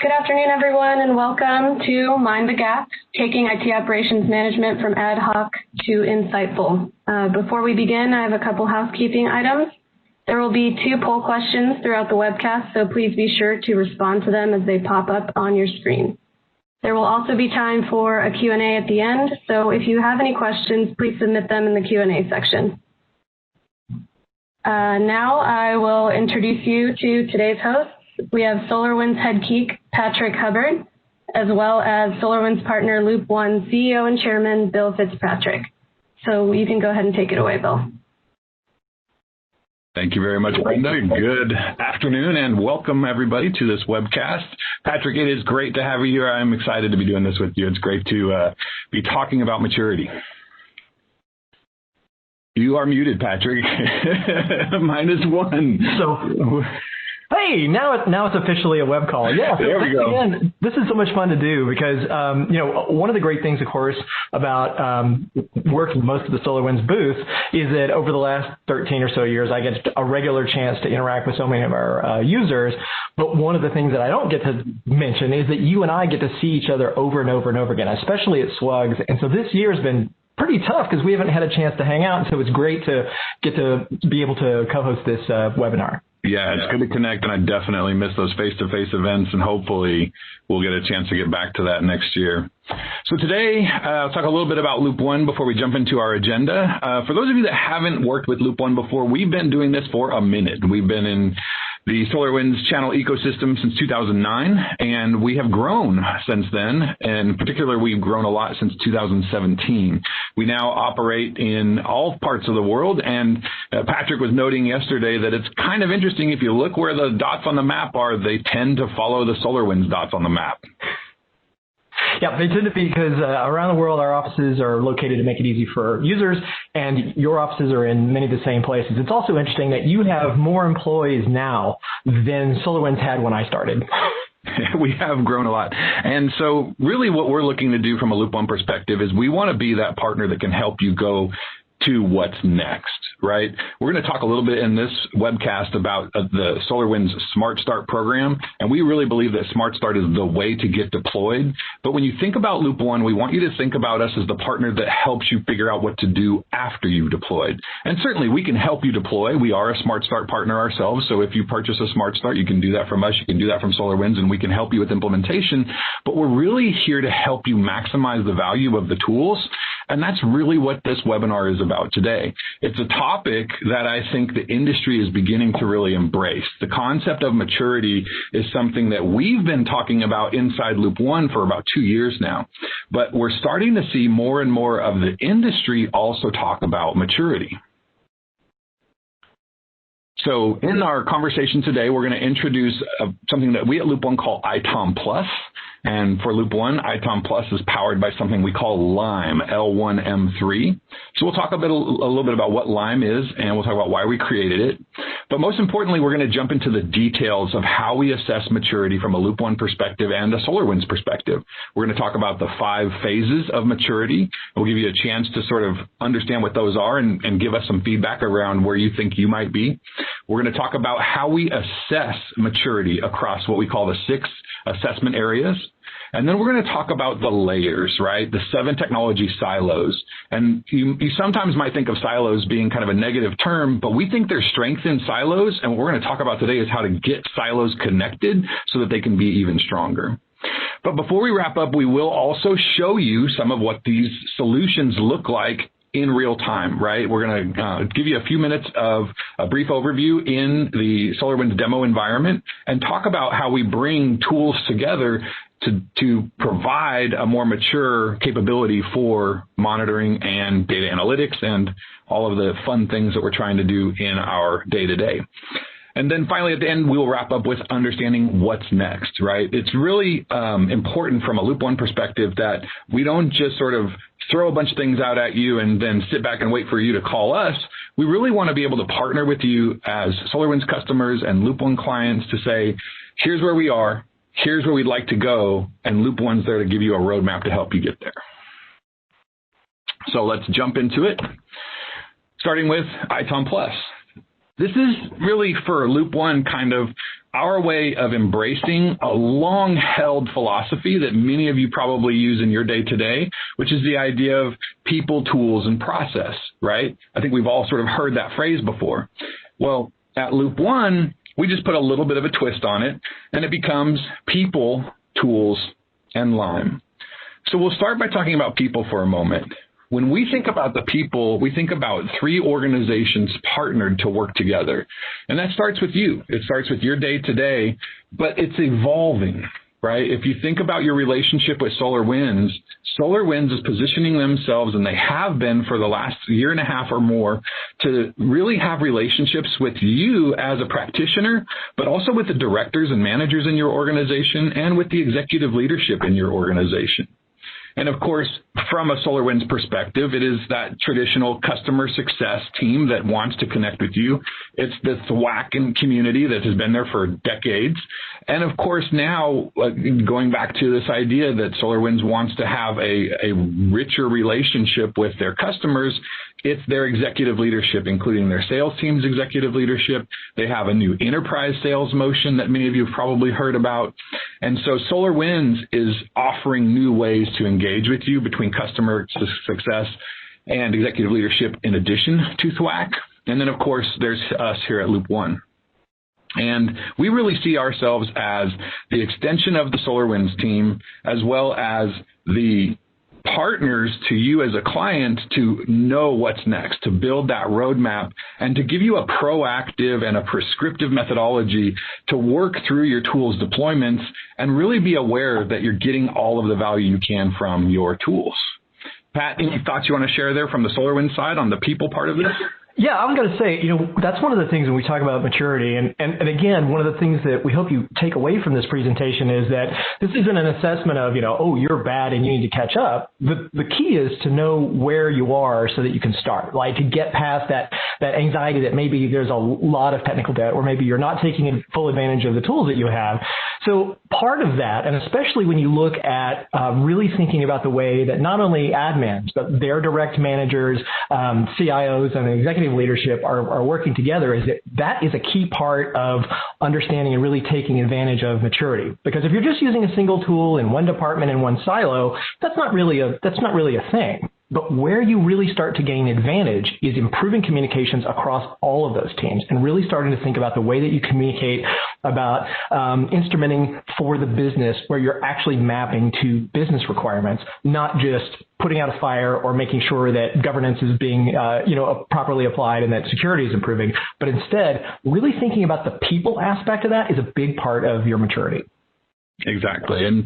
Good afternoon, everyone, and welcome to Mind the Gap, taking IT operations management from ad hoc to insightful. Before we begin, I have a couple housekeeping items. There will be 2 poll questions throughout the webcast, so please be sure to respond to them as they pop up on your screen. There will also be time for a Q&A at the end, so if you have any questions, please submit them in the Q&A section. Now I will introduce you to today's hosts. We have SolarWinds head geek, Patrick Hubbard, as well as SolarWinds partner Loop1 CEO and Chairman, Bill Fitzpatrick. So you can go ahead and take it away, Bill. Thank you very much, Brenda. Good afternoon and welcome everybody to this webcast. Patrick, it is great to have you here. I'm excited to be doing this with you. It's great to be talking about maturity. You are muted, Patrick. -1. So, hey, now it's officially a web call. Yeah, there we go. Again, this is so much fun to do because, one of the great things, of course, about working most of the SolarWinds booth is that over the last 13 or so years, I get a regular chance to interact with so many of our users. But one of the things that I don't get to mention is that you and I get to see each other over and over and over again, especially at SWUGS. And so this year has been pretty tough because we haven't had a chance to hang out. So it's great to get to be able to co-host this webinar. Yeah, it's good to connect, and I definitely miss those face-to-face events, and hopefully we'll get a chance to get back to that next year. So today, I'll talk a little bit about Loop1 before we jump into our agenda. For those of you that haven't worked with Loop1 before, we've been doing this for a minute. We've been in the SolarWinds channel ecosystem since 2009, and we have grown since then. In particular, we've grown a lot since 2017. We now operate in all parts of the world, and Patrick was noting yesterday that it's kind of interesting. If you look where the dots on the map are, they tend to follow the SolarWinds dots on the map. Yeah, they tend to be because around the world, our offices are located to make it easy for users, and your offices are in many of the same places. It's also interesting that you have more employees now than SolarWinds had when I started. We have grown a lot. And so really what we're looking to do from a Loop1 perspective is we want to be that partner that can help you go to what's next, right? We're going to talk a little bit in this webcast about the SolarWinds Smart Start program, and we really believe that Smart Start is the way to get deployed. But when you think about Loop1, we want you to think about us as the partner that helps you figure out what to do after you've deployed. And certainly we can help you deploy. We are a Smart Start partner ourselves, so if you purchase a Smart Start, you can do that from us, you can do that from SolarWinds, and we can help you with implementation. But we're really here to help you maximize the value of the tools, and that's really what this webinar is about today. It's a topic that I think the industry is beginning to really embrace. The concept of maturity is something that we've been talking about inside Loop1 for about 2 years now, but we're starting to see more and more of the industry also talk about maturity. So in our conversation today, we're going to introduce something that we at Loop1 call ITOM Plus. And for Loop1, ITOM Plus is powered by something we call Lime, L1M3. So we'll talk a little bit about what Lime is, and we'll talk about why we created it. But most importantly, we're going to jump into the details of how we assess maturity from a Loop1 perspective and a SolarWinds perspective. We're going to talk about the 5 phases of maturity. We'll give you a chance to sort of understand what those are and give us some feedback around where you think you might be. We're going to talk about how we assess maturity across what we call the 6 assessment areas. And then we're going to talk about the layers, right? The 7 technology silos. And you sometimes might think of silos being kind of a negative term, but we think there's strength in silos. And what we're going to talk about today is how to get silos connected so that they can be even stronger. But before we wrap up, we will also show you some of what these solutions look like in real time, right? We're going to give you a few minutes of a brief overview in the SolarWinds demo environment and talk about how we bring tools together to provide a more mature capability for monitoring and data analytics and all of the fun things that we're trying to do in our day-to-day. And then finally, at the end, we'll wrap up with understanding what's next, right? It's really important from a Loop1 perspective that we don't just sort of throw a bunch of things out at you and then sit back and wait for you to call us. We really want to be able to partner with you as SolarWinds customers and Loop1 clients to say, here's where we are, here's where we'd like to go, and Loop1's there to give you a roadmap to help you get there. So let's jump into it, starting with ITOM Plus. This is really for Loop1 kind of our way of embracing a long-held philosophy that many of you probably use in your day-to-day, which is the idea of people, tools, and process, right? I think we've all sort of heard that phrase before. Well, at Loop1, we just put a little bit of a twist on it, and it becomes people, tools, and Lime. So we'll start by talking about people for a moment. When we think about the people, we think about 3 organizations partnered to work together. And that starts with you. It starts with your day-to-day, but it's evolving, right? If you think about your relationship with SolarWinds, SolarWinds is positioning themselves, and they have been for the last year and a half or more, to really have relationships with you as a practitioner, but also with the directors and managers in your organization and with the executive leadership in your organization. And of course, from a SolarWinds perspective, it is that traditional customer success team that wants to connect with you. It's the THWAC community that has been there for decades. And of course, now going back to this idea that SolarWinds wants to have a richer relationship with their customers, it's their executive leadership, including their sales team's executive leadership. They have a new enterprise sales motion that many of you have probably heard about. And so SolarWinds is offering new ways to engage with you between customer success and executive leadership in addition to THWAC. And then, of course, there's us here at Loop1. And we really see ourselves as the extension of the SolarWinds team, as well as the partners to you as a client to know what's next, to build that roadmap, and to give you a proactive and a prescriptive methodology to work through your tools deployments and really be aware that you're getting all of the value you can from your tools. Pat, any thoughts you want to share there from the SolarWinds side on the people part of this? Yeah, I'm going to say, that's one of the things when we talk about maturity. And again, one of the things that we hope you take away from this presentation is that this isn't an assessment of, oh, you're bad and you need to catch up. The key is to know where you are so that you can start, like to get past that anxiety that maybe there's a lot of technical debt, or maybe you're not taking full advantage of the tools that you have. So part of that, and especially when you look at really thinking about the way that not only admins, but their direct managers, CIOs, and executive leadership are working together, is that is a key part of understanding and really taking advantage of maturity. Because if you're just using a single tool in one department in one silo, that's not really a thing. But where you really start to gain advantage is improving communications across all of those teams and really starting to think about the way that you communicate about instrumenting for the business, where you're actually mapping to business requirements, not just putting out a fire or making sure that governance is being properly applied and that security is improving, but instead really thinking about the people aspect of that is a big part of your maturity. Exactly. And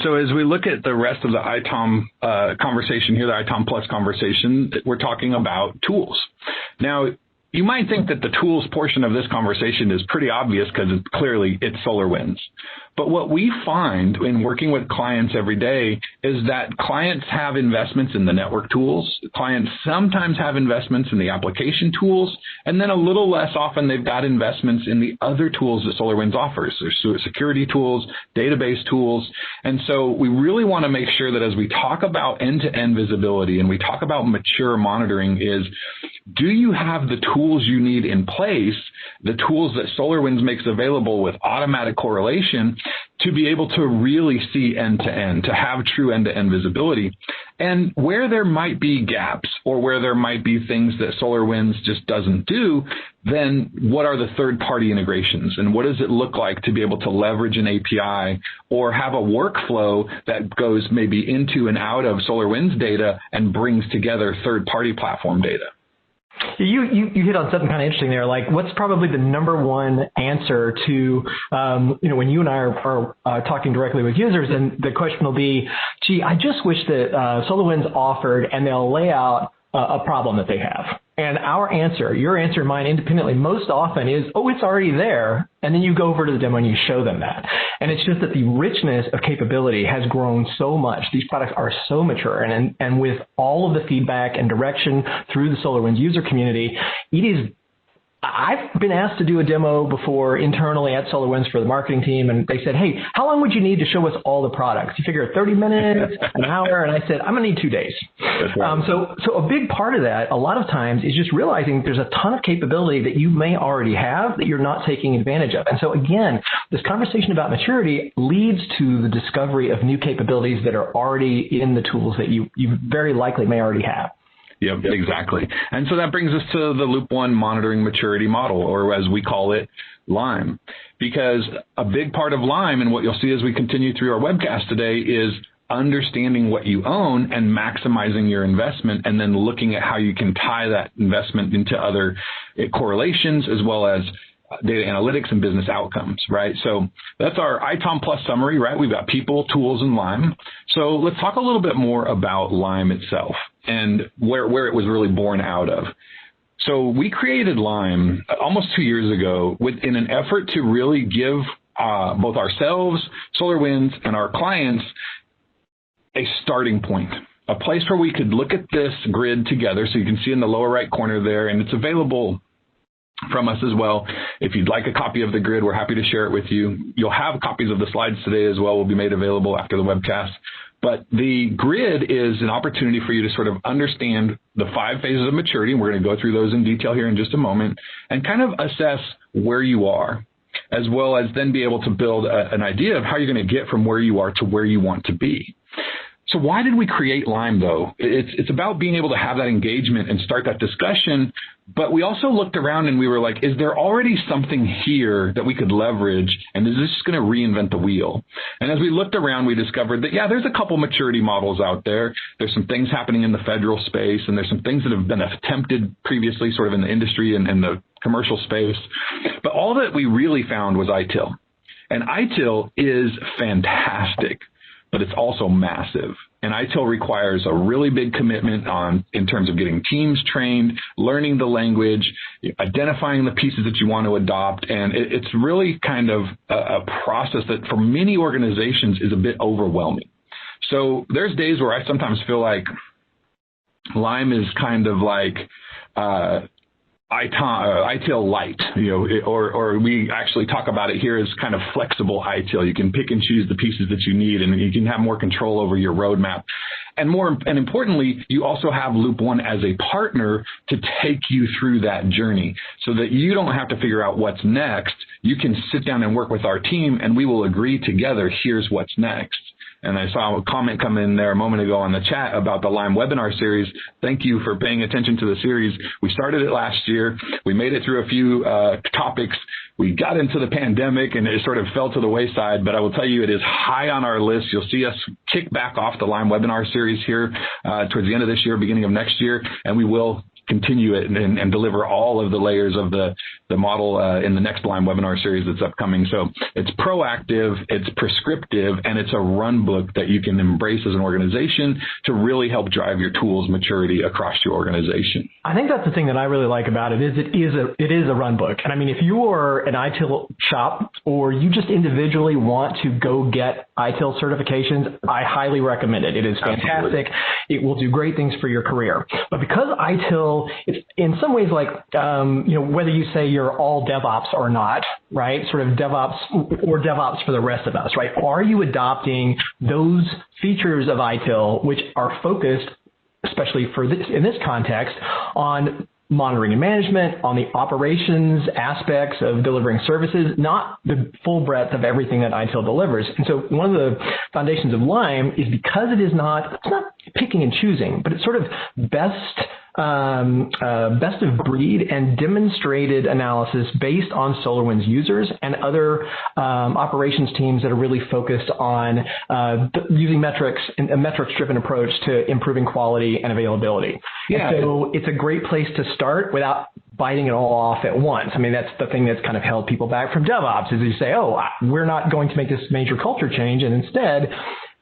so as we look at the rest of the ITOM conversation here, the ITOM Plus conversation, we're talking about tools. Now, you might think that the tools portion of this conversation is pretty obvious because it's SolarWinds. But what we find in working with clients every day is that clients have investments in the network tools. Clients sometimes have investments in the application tools, and then a little less often they've got investments in the other tools that SolarWinds offers. There's security tools, database tools. And so we really want to make sure that as we talk about end-to-end visibility and we talk about mature monitoring is, do you have the tools you need in place, the tools that SolarWinds makes available with automatic correlation, to be able to really see end-to-end, to have true end-to-end visibility? And where there might be gaps or where there might be things that SolarWinds just doesn't do, then what are the third-party integrations? And what does it look like to be able to leverage an API or have a workflow that goes maybe into and out of SolarWinds data and brings together third-party platform data? You hit on something kind of interesting there. Like, what's probably the number one answer to, when you and I are talking directly with users, and the question will be, gee, I just wish that SolarWinds offered, and they'll lay out a problem that they have. And our answer, your answer and mine independently, most often is, oh, it's already there. And then you go over to the demo and you show them that. And it's just that the richness of capability has grown so much. These products are so mature. And with all of the feedback and direction through the SolarWinds user community, it is I've been asked to do a demo before internally at SolarWinds for the marketing team, and they said, hey, how long would you need to show us all the products? You figure 30 minutes, an hour, and I said, I'm going to need 2 days. Right. So a big part of that, a lot of times, is just realizing there's a ton of capability that you may already have that you're not taking advantage of. And so again, this conversation about maturity leads to the discovery of new capabilities that are already in the tools that you very likely may already have. Yep, exactly. And so that brings us to the Loop1 Monitoring Maturity Model, or as we call it, LIME. Because a big part of LIME, and what you'll see as we continue through our webcast today, is understanding what you own and maximizing your investment, and then looking at how you can tie that investment into other correlations as well as data analytics and business outcomes, right? So that's our ITOM Plus summary, right? We've got people, tools, and LIME. So let's talk a little bit more about LIME itself and where it was really born out of. So we created LIME almost 2 years ago in an effort to really give both ourselves, SolarWinds, and our clients a starting point, a place where we could look at this grid together. So you can see in the lower right corner there, and it's available from us as well. If you'd like a copy of the grid, we're happy to share it with you. You'll have copies of the slides today as well, will be made available after the webcast. But the grid is an opportunity for you to sort of understand the 5 phases of maturity, and we're going to go through those in detail here in just a moment, and kind of assess where you are, as well as then be able to build an idea of how you're going to get from where you are to where you want to be. So why did we create LIME, though? It's about being able to have that engagement and start that discussion, but we also looked around and we were like, is there already something here that we could leverage, and is this just going to reinvent the wheel? And as we looked around, we discovered that, yeah, there's a couple maturity models out there. There's some things happening in the federal space, and there's some things that have been attempted previously sort of in the industry and the commercial space. But all that we really found was ITIL. And ITIL is fantastic, but it's also massive. And ITIL requires a really big commitment in terms of getting teams trained, learning the language, identifying the pieces that you want to adopt. And it's really kind of a process that for many organizations is a bit overwhelming. So there's days where I sometimes feel like LIME is kind of like ITIL light, or we actually talk about it here as kind of flexible ITIL. You can pick and choose the pieces that you need, and you can have more control over your roadmap. And importantly, you also have Loop1 as a partner to take you through that journey so that you don't have to figure out what's next. You can sit down and work with our team, and we will agree together, here's what's next. And I saw a comment come in there a moment ago on the chat about the LIME webinar series. Thank you for paying attention to the series. We started it last year. We made it through a few topics. We got into the pandemic and it sort of fell to the wayside, but I will tell you it is high on our list. You'll see us kick back off the LIME webinar series here towards the end of this year, beginning of next year, and we will continue it and deliver all of the layers of the model in the next LIME webinar series that's upcoming. So it's proactive, it's prescriptive, and it's a run book that you can embrace as an organization to really help drive your tools maturity across your organization. I think that's the thing that I really like about it is it is a run book. And I mean, if you are an ITIL shop or you just individually want to go get ITIL certifications, I highly recommend it. It is fantastic. Absolutely. It will do great things for your career. But because ITIL, it's in some ways like, whether you say you're all DevOps or not, right? Sort of DevOps or DevOps for the rest of us, right? Are you adopting those features of ITIL which are focused, especially for this in this context, on monitoring and management, on the operations aspects of delivering services, not the full breadth of everything that ITIL delivers. And so one of the foundations of LIME is because it's not picking and choosing, but it's sort of best of breed and demonstrated analysis based on SolarWinds users and other operations teams that are really focused on using metrics and a metrics-driven approach to improving quality and availability. Yeah. And so it's a great place to start without biting it all off at once. I mean, that's the thing that's kind of held people back from DevOps is you say, we're not going to make this major culture change, and instead,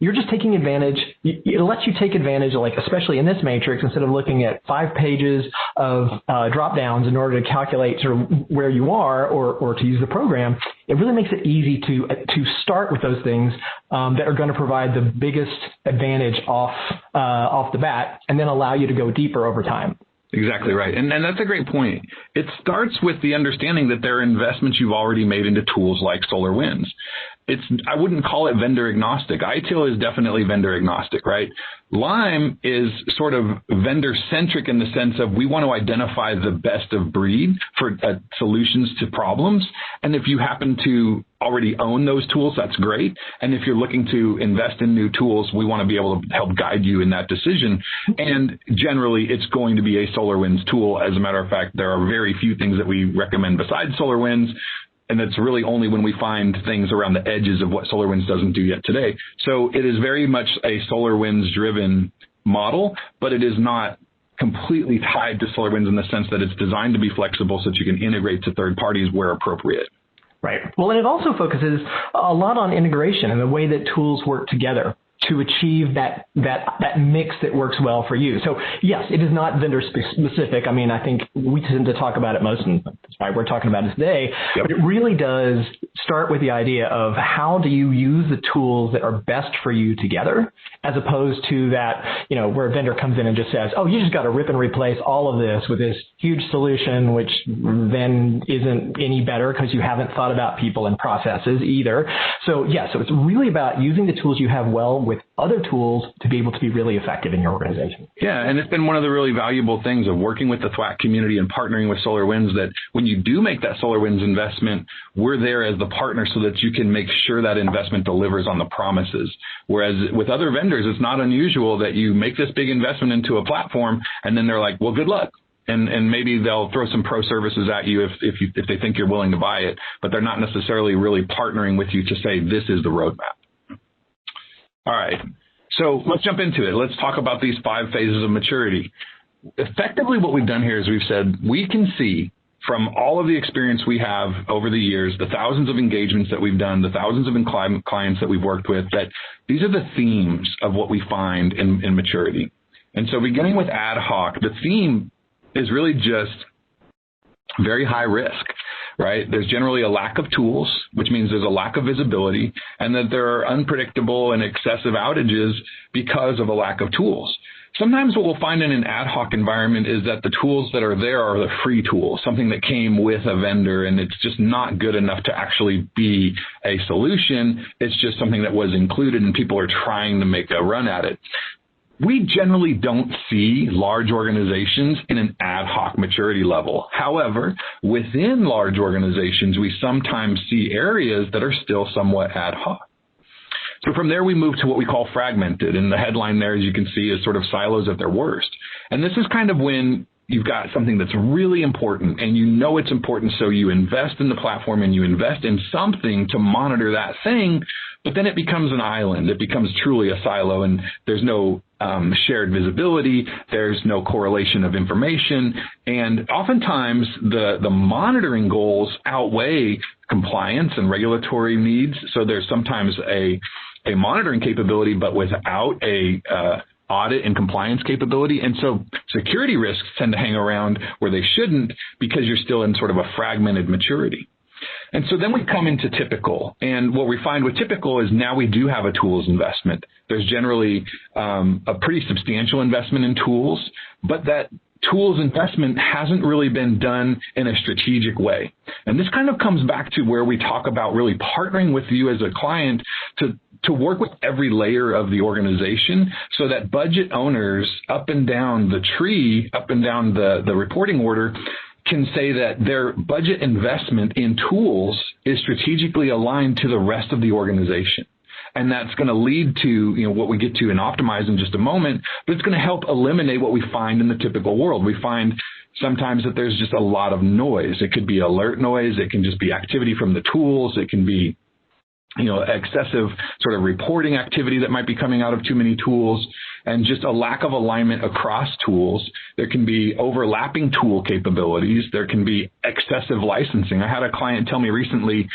you're just taking advantage. It lets you take advantage of, like, especially in this matrix, instead of looking at 5 pages of drop downs in order to calculate sort of where you are or to use the program. It really makes it easy to start with those things that are going to provide the biggest advantage off the bat, and then allow you to go deeper over time. Exactly right. And that's a great point. It starts with the understanding that there are investments you've already made into tools like SolarWinds. I wouldn't call it vendor agnostic. ITIL is definitely vendor agnostic, right? Lime is sort of vendor centric in the sense of we want to identify the best of breed for solutions to problems. And if you happen to already own those tools, that's great. And if you're looking to invest in new tools, we want to be able to help guide you in that decision. And generally, it's going to be a SolarWinds tool. As a matter of fact, there are very few things that we recommend besides SolarWinds. And it's really only when we find things around the edges of what SolarWinds doesn't do yet today. So it is very much a SolarWinds-driven model, but it is not completely tied to SolarWinds in the sense that it's designed to be flexible so that you can integrate to third parties where appropriate. Right. Well, and it also focuses a lot on integration and the way that tools work together to achieve that mix that works well for you. So yes, it is not vendor specific. I mean, I think we tend to talk about it most, and that's why we're talking about it today. Yep. But it really does start with the idea of how do you use the tools that are best for you together, as opposed to that, where a vendor comes in and just says, oh, you just got to rip and replace all of this with this huge solution, which then isn't any better because you haven't thought about people and processes either. So so it's really about using the tools you have well with other tools to be able to be really effective in your organization. Yeah, and it's been one of the really valuable things of working with the THWAC community and partnering with SolarWinds that when you do make that SolarWinds investment, we're there as the partner so that you can make sure that investment delivers on the promises. Whereas with other vendors, it's not unusual that you make this big investment into a platform and then they're like, well, good luck. And maybe they'll throw some pro services at you if they think you're willing to buy it, but they're not necessarily really partnering with you to say this is the roadmap. All right, so let's jump into it. Let's talk about these 5 phases of maturity. Effectively, what we've done here is we've said we can see from all of the experience we have over the years, the thousands of engagements that we've done, the thousands of clients that we've worked with, that these are the themes of what we find in maturity. And so beginning with ad hoc, the theme is really just very high risk. Right? There's generally a lack of tools, which means there's a lack of visibility, and that there are unpredictable and excessive outages because of a lack of tools. Sometimes what we'll find in an ad hoc environment is that the tools that are there are the free tools, something that came with a vendor, and it's just not good enough to actually be a solution. It's just something that was included, and people are trying to make a run at it. We generally don't see large organizations in an ad hoc maturity level. However, within large organizations, we sometimes see areas that are still somewhat ad hoc. So from there, we move to what we call fragmented. And the headline there, as you can see, is sort of silos at their worst. And this is kind of when you've got something that's really important and it's important, so you invest in the platform and you invest in something to monitor that thing, but then it becomes an island. It becomes truly a silo, and there's no shared visibility, there's no correlation of information, and oftentimes the monitoring goals outweigh compliance and regulatory needs, so there's sometimes a monitoring capability but without a audit and compliance capability. And so security risks tend to hang around where they shouldn't because you're still in sort of a fragmented maturity. And so then we come into typical. And what we find with typical is now we do have a tools investment. There's generally a pretty substantial investment in tools, but that tools investment hasn't really been done in a strategic way. And this kind of comes back to where we talk about really partnering with you as a client to work with every layer of the organization so that budget owners up and down the tree, up and down the reporting order, can say that their budget investment in tools is strategically aligned to the rest of the organization. And that's going to lead to what we get to in Optimize in just a moment, but it's going to help eliminate what we find in the typical world. We find sometimes that there's just a lot of noise. It could be alert noise. It can just be activity from the tools. It can be excessive sort of reporting activity that might be coming out of too many tools, and just a lack of alignment across tools. There can be overlapping tool capabilities. There can be excessive licensing. I had a client tell me recently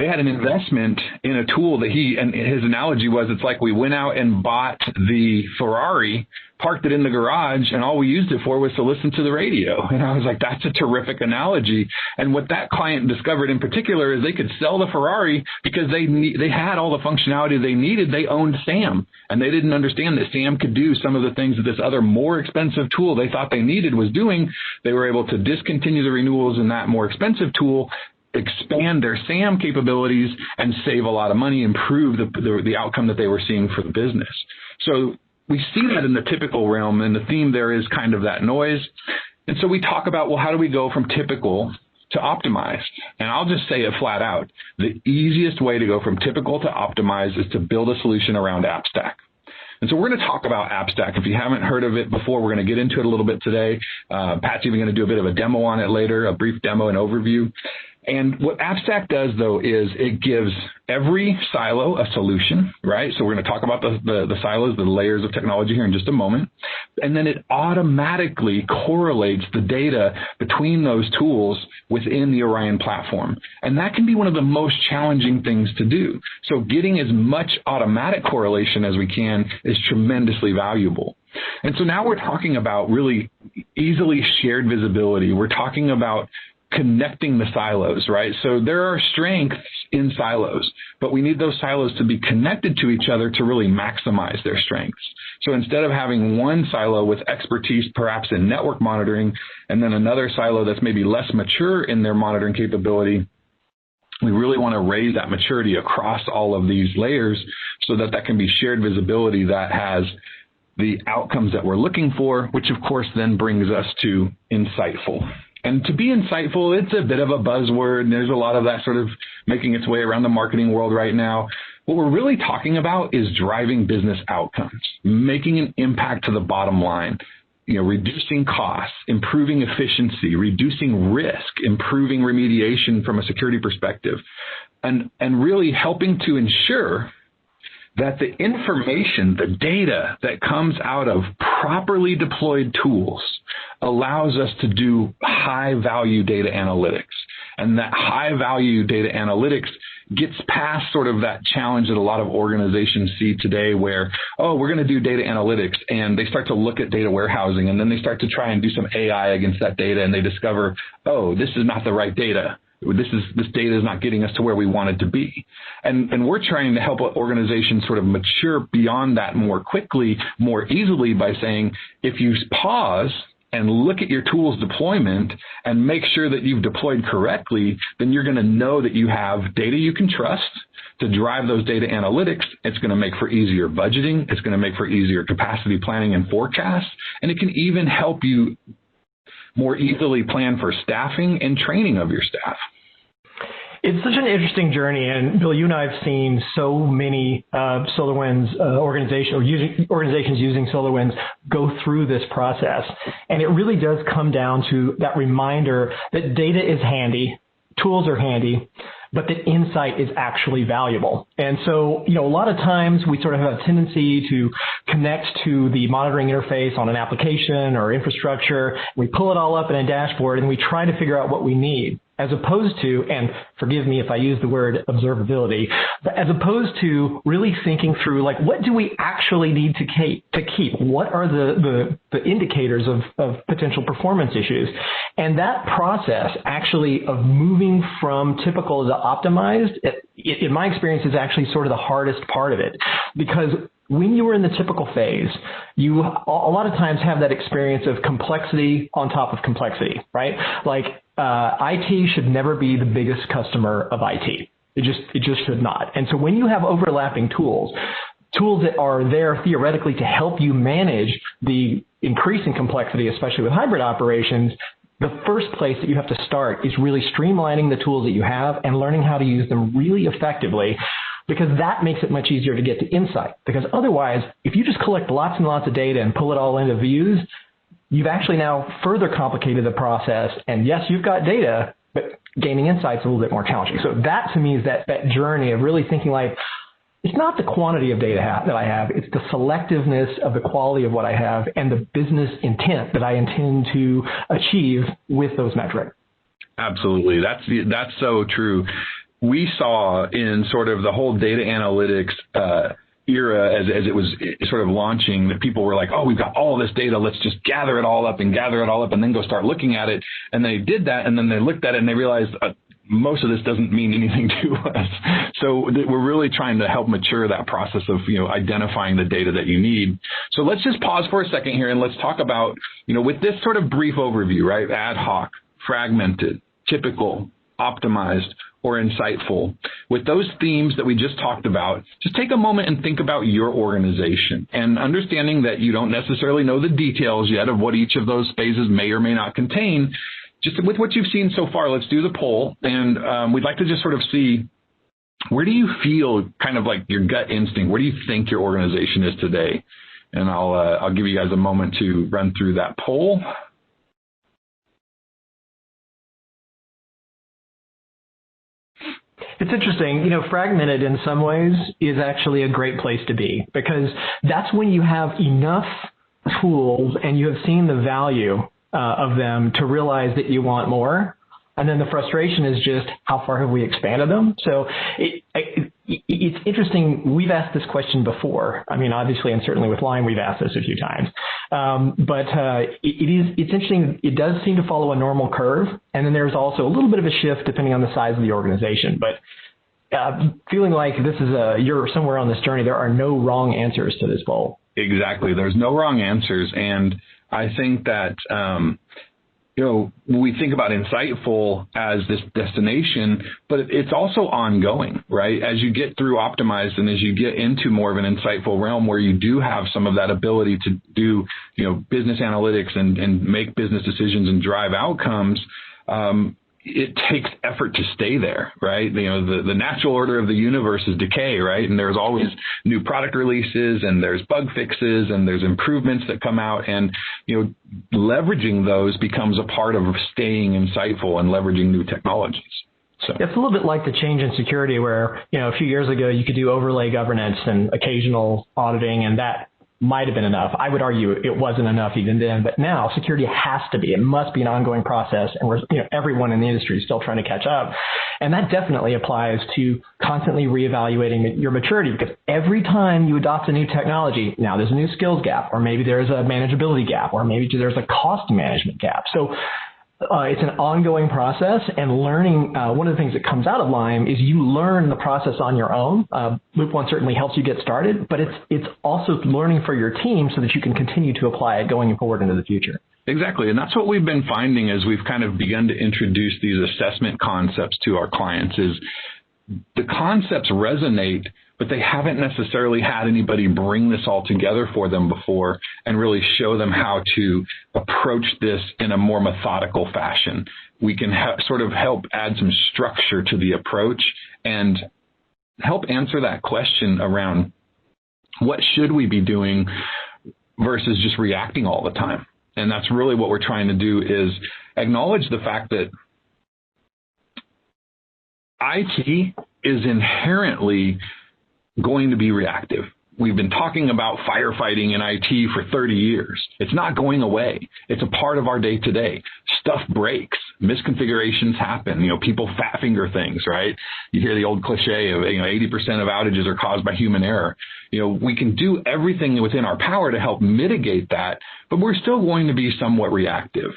they had an investment in a tool that and his analogy was, it's like we went out and bought the Ferrari, parked it in the garage, and all we used it for was to listen to the radio. And I was like, that's a terrific analogy. And what that client discovered in particular is they could sell the Ferrari because they had all the functionality they needed. They owned SAM, and they didn't understand that SAM could do some of the things that this other more expensive tool they thought they needed was doing. They were able to discontinue the renewals in that more expensive tool, expand their SAM capabilities, and save a lot of money, improve the outcome that they were seeing for the business. So we see that in the typical realm, and the theme there is kind of that noise. And so we talk about, well, how do we go from typical to optimized? And I'll just say it flat out. The easiest way to go from typical to optimized is to build a solution around AppStack. And so we're going to talk about AppStack. If you haven't heard of it before, we're going to get into it a little bit today. Pat's even going to do a bit of a demo on it later, a brief demo and overview. And what AppStack does, though, is it gives every silo a solution, right? So we're going to talk about the silos, the layers of technology here in just a moment. And then it automatically correlates the data between those tools within the Orion platform. And that can be one of the most challenging things to do. So getting as much automatic correlation as we can is tremendously valuable. And so now we're talking about really easily shared visibility. We're talking about connecting the silos, right? So there are strengths in silos, but we need those silos to be connected to each other to really maximize their strengths. So instead of having one silo with expertise perhaps in network monitoring and then another silo that's maybe less mature in their monitoring capability, we really want to raise that maturity across all of these layers so that that can be shared visibility that has the outcomes that we're looking for, which of course then brings us to insightful. And to be insightful, it's a bit of a buzzword, and there's a lot of that sort of making its way around the marketing world right now. What we're really talking about is driving business outcomes, making an impact to the bottom line, reducing costs, improving efficiency, reducing risk, improving remediation from a security perspective, and really helping to ensure that the information, the data that comes out of properly deployed tools allows us to do high-value data analytics. And that high-value data analytics gets past sort of that challenge that a lot of organizations see today where, oh, we're going to do data analytics, and they start to look at data warehousing, and then they start to try and do some AI against that data, and they discover, oh, this is not the right data. This data is not getting us to where we want it to be. And we're trying to help organizations sort of mature beyond that more quickly, more easily by saying, if you pause and look at your tool's deployment and make sure that you've deployed correctly, then you're going to know that you have data you can trust to drive those data analytics. It's going to make for easier budgeting. It's going to make for easier capacity planning and forecasts. And it can even help you more easily plan for staffing and training of your staff. It's such an interesting journey, and Bill, you and I have seen so many SolarWinds organizations using SolarWinds go through this process, and it really does come down to that reminder that data is handy, tools are handy, but that insight is actually valuable. And so, a lot of times we sort of have a tendency to connect to the monitoring interface on an application or infrastructure. We pull it all up in a dashboard and we try to figure out what we need, as opposed to, and forgive me if I use the word observability, but as opposed to really thinking through, like, what do we actually need to keep? What are the indicators of potential performance issues? And that process actually of moving from typical to optimized, in my experience, is actually sort of the hardest part of it, because when you were in the typical phase, you a lot of times have that experience of complexity on top of complexity, right? Like IT should never be the biggest customer of IT. It just should not. And so when you have overlapping tools that are there theoretically to help you manage the increasing complexity, especially with hybrid operations, the first place that you have to start is really streamlining the tools that you have and learning how to use them really effectively, because that makes it much easier to get to insight. Because otherwise, if you just collect lots and lots of data and pull it all into views, you've actually now further complicated the process. And yes, you've got data, but gaining insights is a little bit more challenging. So that, to me, is that journey of really thinking like, it's not the quantity of data that I have, it's the selectiveness of the quality of what I have and the business intent that I intend to achieve with those metrics. Absolutely. That's so true. we saw in sort of the whole data analytics era as it was sort of launching, that people were like, oh, we've got all this data, let's just gather it all up and then go start looking at it. And they did that, and then they looked at it and they realized most of this doesn't mean anything to us. So we're really trying to help mature that process of, identifying the data that you need. So let's just pause for a second here and let's talk about, with this sort of brief overview, right? Ad hoc, fragmented, typical, optimized, or insightful. With those themes that we just talked about, just take a moment and think about your organization, and understanding that you don't necessarily know the details yet of what each of those phases may or may not contain. Just with what you've seen so far, let's do the poll, and we'd like to just sort of see, where do you feel kind of like your gut instinct? Where do you think your organization is today? And I'll give you guys a moment to run through that poll. It's interesting, fragmented in some ways is actually a great place to be, because that's when you have enough tools and you have seen the value of them to realize that you want more. And then the frustration is just, how far have we expanded them? So it's interesting. We've asked this question before. I mean, obviously, and certainly with Lime, we've asked this a few times. But it's interesting. It does seem to follow a normal curve. And then there's also a little bit of a shift depending on the size of the organization. But feeling like this is you're somewhere on this journey, there are no wrong answers to this poll. Exactly. There's no wrong answers. And I think that, we think about insightful as this destination, but it's also ongoing, right? As you get through optimized and as you get into more of an insightful realm where you do have some of that ability to do, business analytics and make business decisions and drive outcomes, it takes effort to stay there, right? The natural order of the universe is decay, right? And there's always new product releases, and there's bug fixes, and there's improvements that come out, and leveraging those becomes a part of staying insightful and leveraging new technologies. So it's a little bit like the change in security, where a few years ago you could do overlay governance and occasional auditing, and that might have been enough. I would argue it wasn't enough even then, but now security has to be. It must be an ongoing process, and everyone in the industry is still trying to catch up. And that definitely applies to constantly reevaluating your maturity, because every time you adopt a new technology, now there's a new skills gap, or maybe there's a manageability gap, or maybe there's a cost management gap. So it's an ongoing process, and learning, one of the things that comes out of Lime is you learn the process on your own. Loop1 certainly helps you get started, but it's also learning for your team so that you can continue to apply it going forward into the future. Exactly, and that's what we've been finding as we've kind of begun to introduce these assessment concepts to our clients. Is the concepts resonate, but they haven't necessarily had anybody bring this all together for them before and really show them how to approach this in a more methodical fashion. We can sort of help add some structure to the approach and help answer that question around what should we be doing versus just reacting all the time. And that's really what we're trying to do, is acknowledge the fact that IT is inherently going to be reactive. We've been talking about firefighting in IT for 30 years. It's not going away. It's a part of our day-to-day. Stuff breaks. Misconfigurations happen. People fat finger things, right? You hear the old cliche of 80% of outages are caused by human error. We can do everything within our power to help mitigate that, but we're still going to be somewhat reactive.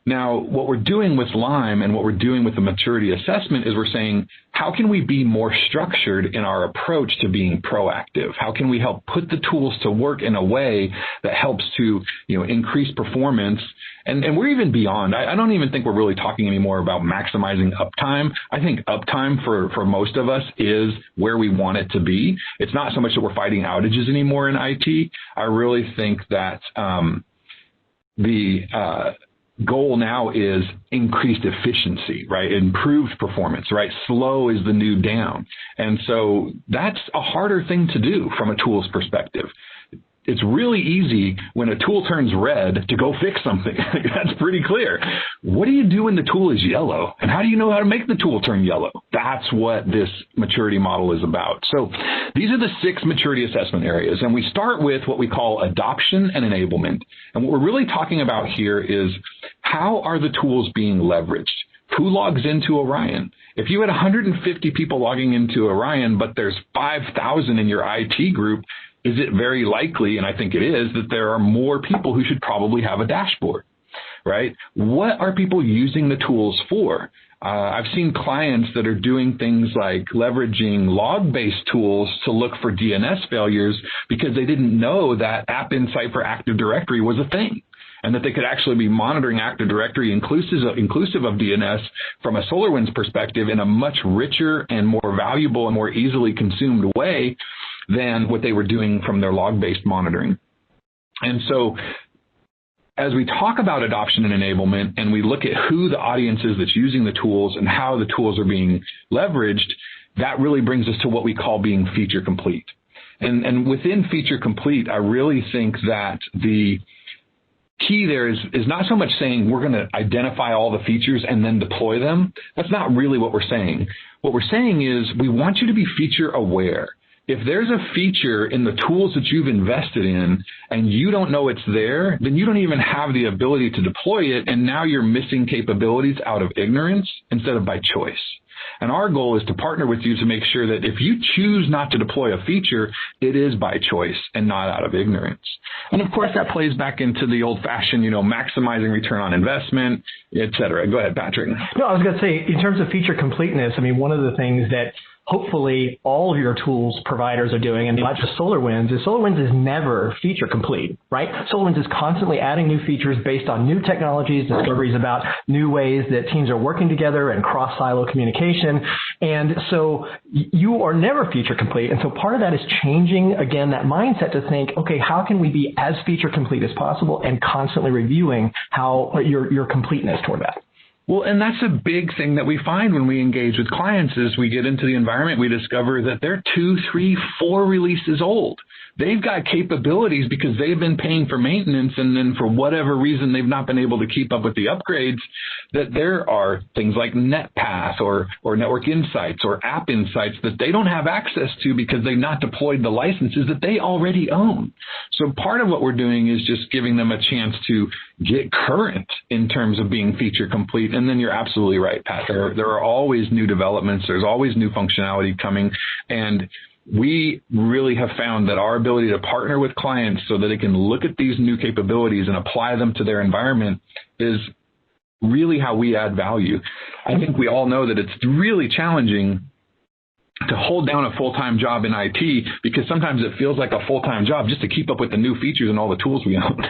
Now, what we're doing with Lime and what we're doing with the maturity assessment is we're saying, how can we be more structured in our approach to being proactive? How can we help put the tools to work in a way that helps to, increase performance? And we're even beyond. I don't even think we're really talking anymore about maximizing uptime. I think uptime for most of us is where we want it to be. It's not so much that we're fighting outages anymore in IT. I really think that the goal now is increased efficiency, right? Improved performance, right? Slow is the new down. And so that's a harder thing to do from a tools perspective. It's really easy when a tool turns red to go fix something. That's pretty clear. What do you do when the tool is yellow? And how do you know how to make the tool turn yellow? That's what this maturity model is about. So these are the 6 maturity assessment areas. And we start with what we call adoption and enablement. And what we're really talking about here is, how are the tools being leveraged? who logs into Orion? If you had 150 people logging into Orion, but there's 5,000 in your IT group, is it very likely, and I think it is, that there are more people who should probably have a dashboard, right? What are people using the tools for? I've seen clients that are doing things like leveraging log-based tools to look for DNS failures because they didn't know that App Insight for Active Directory was a thing, and that they could actually be monitoring Active Directory inclusive of DNS from a SolarWinds perspective in a much richer and more valuable and more easily consumed way than what they were doing from their log-based monitoring. And so as we talk about adoption and enablement, and we look at who the audience is that's using the tools and how the tools are being leveraged, that really brings us to what we call being feature complete. And within feature complete, I really think that the key there is not so much saying we're going to identify all the features and then deploy them. That's not really what we're saying. What we're saying is we want you to be feature aware. If there's a feature in the tools that you've invested in and you don't know it's there, then you don't even have the ability to deploy it, and now you're missing capabilities out of ignorance instead of by choice. And our goal is to partner with you to make sure that if you choose not to deploy a feature, it is by choice and not out of ignorance. And of course, that plays back into the old-fashioned, maximizing return on investment, et cetera. Go ahead, Patrick. No, I was going to say, in terms of feature completeness, I mean, one of the things that hopefully all of your tools providers are doing, and not just SolarWinds, is SolarWinds is never feature complete, right? SolarWinds is constantly adding new features based on new technologies, discoveries about new ways that teams are working together and cross-silo communication. And so you are never feature complete. And so part of that is changing, again, that mindset to think, okay, how can we be as feature complete as possible, and constantly reviewing how your completeness toward that. Well, and that's a big thing that we find when we engage with clients is we get into the environment, we discover that they're 2, 3, 4 releases old. They've got capabilities because they've been paying for maintenance, and then for whatever reason they've not been able to keep up with the upgrades, that there are things like NetPath or Network Insights or App Insights that they don't have access to because they've not deployed the licenses that they already own. So part of what we're doing is just giving them a chance to get current in terms of being feature complete. And then you're absolutely right, Pat. There are always new developments. There's always new functionality coming. And we really have found that our ability to partner with clients so that they can look at these new capabilities and apply them to their environment is really how we add value. I think we all know that it's really challenging to hold down a full-time job in IT because sometimes it feels like a full-time job just to keep up with the new features and all the tools we own.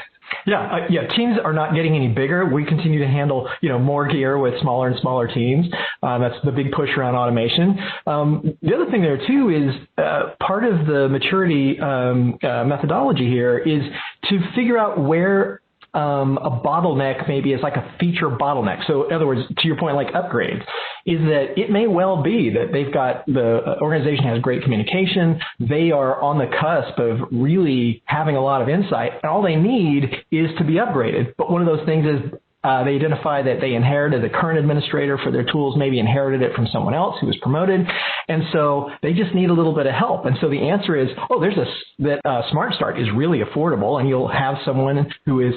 Yeah, teams are not getting any bigger. We continue to handle, more gear with smaller and smaller teams. That's the big push around automation. The other thing there too is part of the maturity methodology here is to figure out where a bottleneck maybe is like a feature bottleneck. So in other words, to your point, like upgrades, is that it may well be that the organization has great communication. They are on the cusp of really having a lot of insight, and all they need is to be upgraded. But one of those things is they identify that they inherited the current administrator for their tools, maybe inherited it from someone else who was promoted. And so they just need a little bit of help. And so the answer is, Smart Start is really affordable, and you'll have someone who is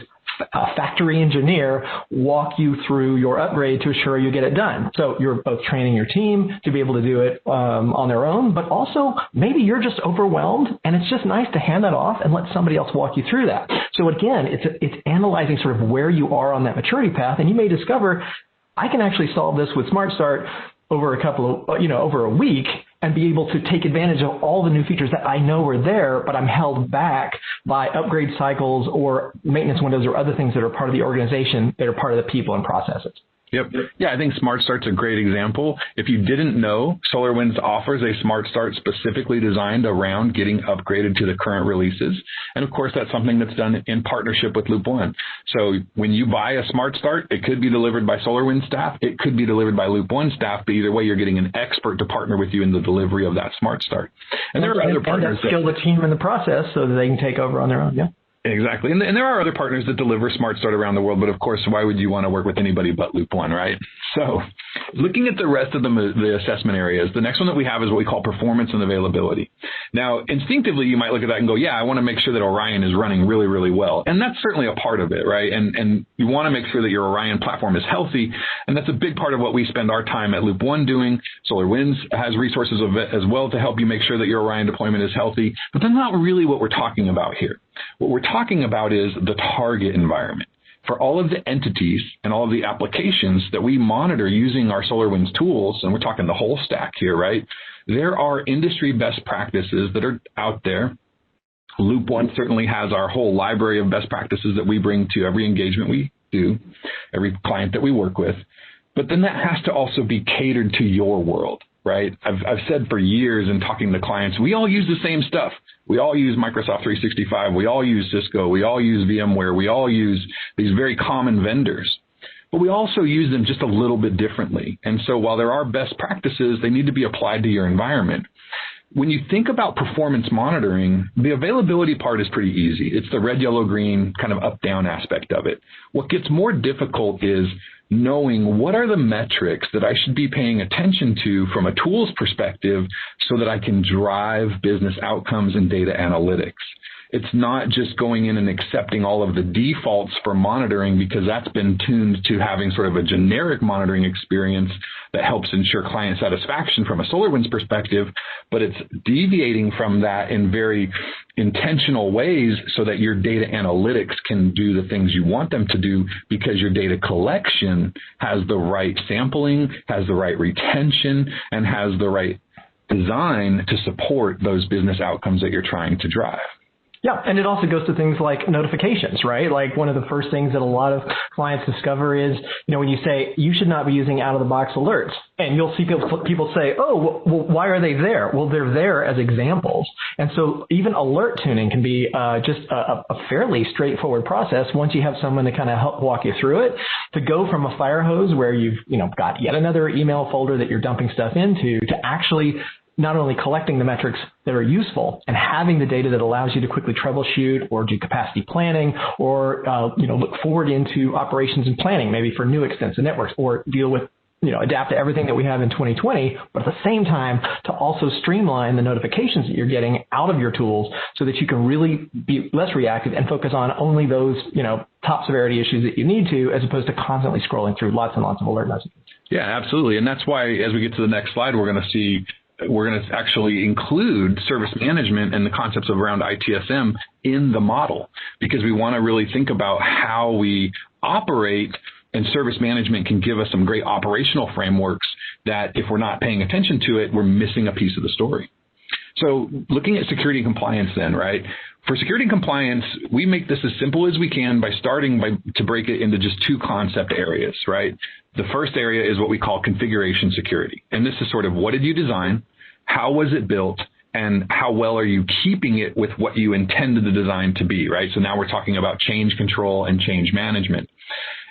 a factory engineer walk you through your upgrade to assure you get it done. So you're both training your team to be able to do it on their own, but also maybe you're just overwhelmed, and it's just nice to hand that off and let somebody else walk you through that. So again, it's analyzing sort of where you are on that maturity path, and you may discover, I can actually solve this with Smart Start over over a week, and be able to take advantage of all the new features that I know are there, but I'm held back by upgrade cycles or maintenance windows or other things that are part of the organization that are part of the people and processes. Yep. Yeah, I think Smart Start's a great example. If you didn't know, SolarWinds offers a Smart Start specifically designed around getting upgraded to the current releases. And of course, that's something that's done in partnership with Loop1. So when you buy a Smart Start, it could be delivered by SolarWinds staff. It could be delivered by Loop1 staff, but either way, you're getting an expert to partner with you in the delivery of that Smart Start. And there are other partners that skill the team in the process so that they can take over on their own. Yeah. Exactly. And there are other partners that deliver Smart Start around the world, but of course, why would you want to work with anybody but Loop1, right? So looking at the rest of the assessment areas, the next one that we have is what we call performance and availability. Now, instinctively, you might look at that and go, yeah, I want to make sure that Orion is running really, really well. And that's certainly a part of it, right? And you want to make sure that your Orion platform is healthy. And that's a big part of what we spend our time at Loop1 doing. SolarWinds has resources of it as well to help you make sure that your Orion deployment is healthy. But that's not really what we're talking about here. What we're talking about is the target environment. For all of the entities and all of the applications that we monitor using our SolarWinds tools, and we're talking the whole stack here, right? There are industry best practices that are out there. Loop1 certainly has our whole library of best practices that we bring to every engagement we do, every client that we work with. But then that has to also be catered to your world, right? I've said for years in talking to clients, we all use the same stuff. We all use Microsoft 365. We all use Cisco. We all use VMware. We all use these very common vendors. But we also use them just a little bit differently. And so while there are best practices, they need to be applied to your environment. When you think about performance monitoring, the availability part is pretty easy. It's the red, yellow, green kind of up-down aspect of it. What gets more difficult is knowing what are the metrics that I should be paying attention to from a tools perspective so that I can drive business outcomes and data analytics. It's not just going in and accepting all of the defaults for monitoring because that's been tuned to having sort of a generic monitoring experience that helps ensure client satisfaction from a SolarWinds perspective, but it's deviating from that in very intentional ways so that your data analytics can do the things you want them to do because your data collection has the right sampling, has the right retention, and has the right design to support those business outcomes that you're trying to drive. Yeah, and it also goes to things like notifications, right? Like one of the first things that a lot of clients discover is, when you say you should not be using out-of-the-box alerts, and you'll see people say, oh, well, why are they there? Well, they're there as examples. And so even alert tuning can be just a fairly straightforward process once you have someone to kind of help walk you through it, to go from a fire hose where you've got yet another email folder that you're dumping stuff into to actually not only collecting the metrics that are useful and having the data that allows you to quickly troubleshoot or do capacity planning or, look forward into operations and planning, maybe for new extensive networks, or deal with, adapt to everything that we have in 2020, but at the same time to also streamline the notifications that you're getting out of your tools so that you can really be less reactive and focus on only those, top severity issues that you need to, as opposed to constantly scrolling through lots and lots of alert messages. Yeah, absolutely. And that's why as we get to the next slide, we're going to actually include service management and the concepts of around ITSM in the model, because we want to really think about how we operate, and service management can give us some great operational frameworks that if we're not paying attention to it, we're missing a piece of the story. So looking at security and compliance then, right? For security and compliance, we make this as simple as we can by to break it into just two concept areas, right? The first area is what we call configuration security. And this is sort of, what did you design? How was it built? And how well are you keeping it with what you intended the design to be, right? So now we're talking about change control and change management.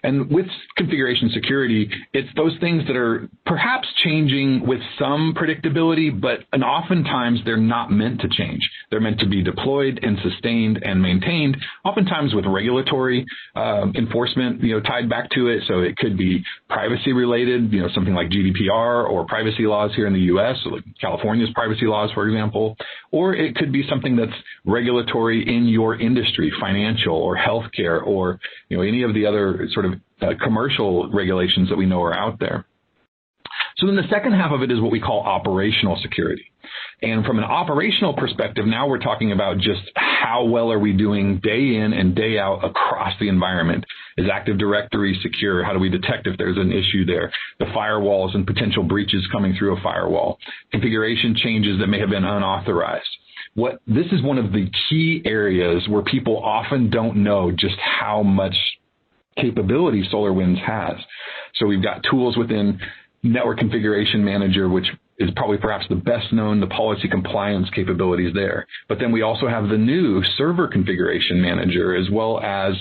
And with configuration security, it's those things that are perhaps changing with some predictability, but oftentimes they're not meant to change. They're meant to be deployed and sustained and maintained, oftentimes with regulatory enforcement, tied back to it. So it could be privacy related, something like GDPR or privacy laws here in the U.S., so like California's privacy laws, for example, or it could be something that's regulatory in your industry, financial or healthcare, or any of the other sort of commercial regulations that we know are out there. So then the second half of it is what we call operational security. And from an operational perspective, now we're talking about just how well are we doing day in and day out across the environment. Is Active Directory secure? How do we detect if there's an issue there? The firewalls and potential breaches coming through a firewall. Configuration changes that may have been unauthorized. This is one of the key areas where people often don't know just how much capability SolarWinds has. So we've got tools within Network Configuration Manager, which is probably perhaps the best known, the policy compliance capabilities there. But then we also have the new Server Configuration Manager, as well as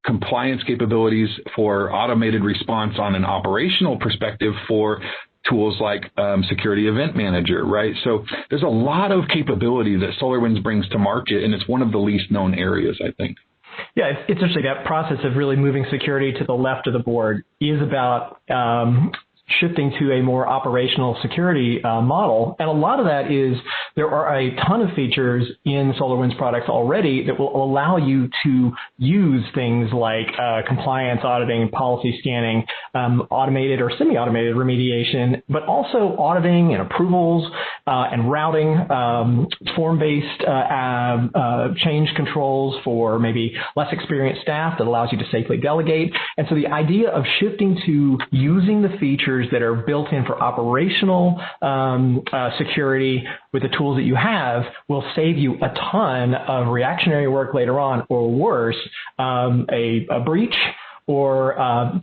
compliance capabilities for automated response on an operational perspective for tools like Security Event Manager, right? So there's a lot of capability that SolarWinds brings to market, and it's one of the least known areas, I think. Yeah, it's interesting. That process of really moving security to the left of the board is about shifting to a more operational security model. And a lot of that is there are a ton of features in SolarWinds products already that will allow you to use things like compliance auditing, policy scanning, automated or semi-automated remediation, but also auditing and approvals and routing, form-based change controls for maybe less experienced staff that allows you to safely delegate. And so the idea of shifting to using the features that are built in for operational security with the tools that you have will save you a ton of reactionary work later on, or worse, a breach or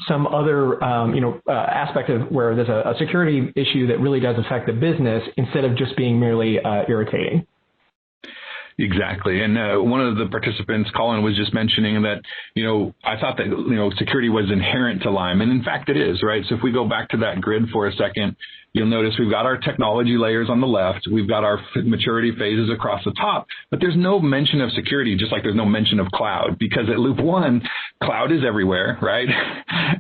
some other aspect of where there's a security issue that really does affect the business instead of just being merely irritating. Exactly. And one of the participants, Colin, was just mentioning that, I thought that, security was inherent to Lime. And in fact, it is, right? So if we go back to that grid for a second, you'll notice we've got our technology layers on the left. We've got our maturity phases across the top, but there's no mention of security, just like there's no mention of cloud, because at Loop 1, cloud is everywhere, right?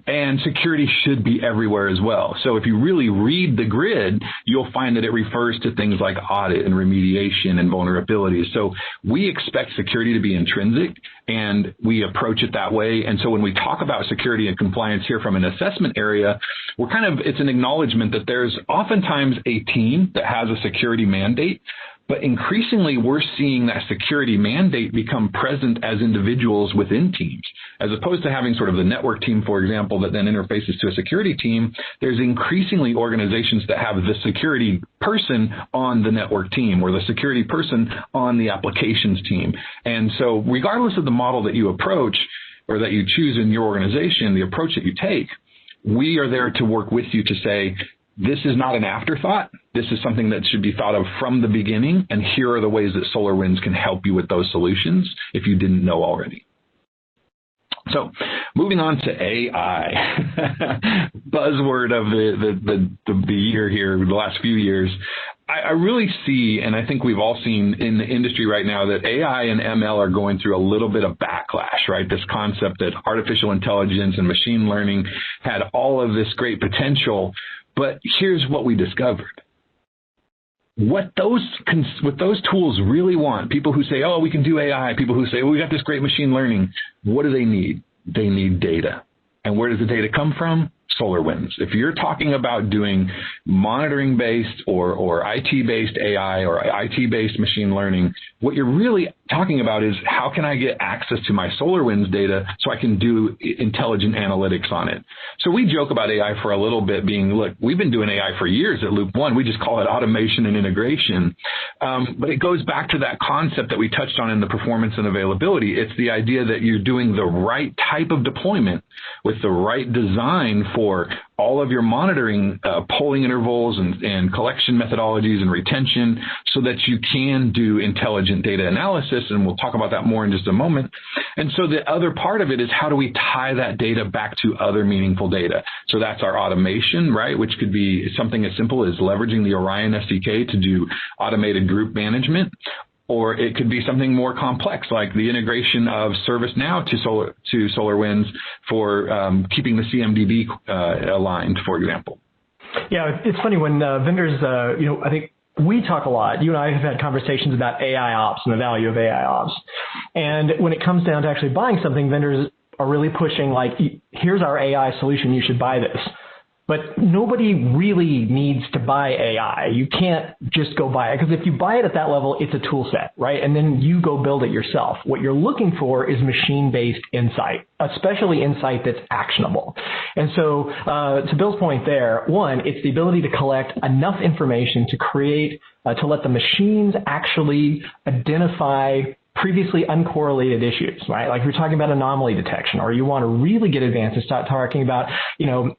And security should be everywhere as well. So if you really read the grid, you'll find that it refers to things like audit and remediation and vulnerabilities. So we expect security to be intrinsic, and we approach it that way. And so when we talk about security and compliance here from an assessment area, it's an acknowledgement that there's oftentimes a team that has a security mandate, but increasingly we're seeing that security mandate become present as individuals within teams. As opposed to having sort of the network team, for example, that then interfaces to a security team, there's increasingly organizations that have the security person on the network team or the security person on the applications team. And so regardless of the model that you approach or that you choose in your organization, the approach that you take, we are there to work with you to say, this is not an afterthought. This is something that should be thought of from the beginning, and here are the ways that SolarWinds can help you with those solutions if you didn't know already. So moving on to AI, buzzword of the year here, the last few years. I really see, and I think we've all seen in the industry right now, that AI and ML are going through a little bit of backlash, right? This concept that artificial intelligence and machine learning had all of this great potential, but here's what we discovered. What those tools really want, people who say, oh, we can do AI, people who say, oh, we got this great machine learning, what do they need? They need data. And where does the data come from? SolarWinds. If you're talking about doing monitoring-based or IT-based AI or IT-based machine learning, what you're really talking about is how can I get access to my SolarWinds data so I can do intelligent analytics on it. So we joke about AI for a little bit being, look, we've been doing AI for years at Loop 1. We just call it automation and integration. But it goes back to that concept that we touched on in the performance and availability. It's the idea that you're doing the right type of deployment with the right design for all of your monitoring, polling intervals and collection methodologies and retention so that you can do intelligent data analysis, and we'll talk about that more in just a moment. And so the other part of it is how do we tie that data back to other meaningful data? So that's our automation, right, which could be something as simple as leveraging the Orion SDK to do automated group management. Or it could be something more complex, like the integration of ServiceNow to SolarWinds for keeping the CMDB aligned, for example. Yeah, it's funny when vendors, I think we talk a lot. You and I have had conversations about AI ops and the value of AI ops. And when it comes down to actually buying something, vendors are really pushing like, here's our AI solution, you should buy this. But nobody really needs to buy AI. You can't just go buy it, because if you buy it at that level, it's a tool set, right? And then you go build it yourself. What you're looking for is machine-based insight, especially insight that's actionable. And so to Bill's point there, one, it's the ability to collect enough information to create, to let the machines actually identify previously uncorrelated issues, right? Like if you're talking about anomaly detection, or you want to really get advanced and start talking about,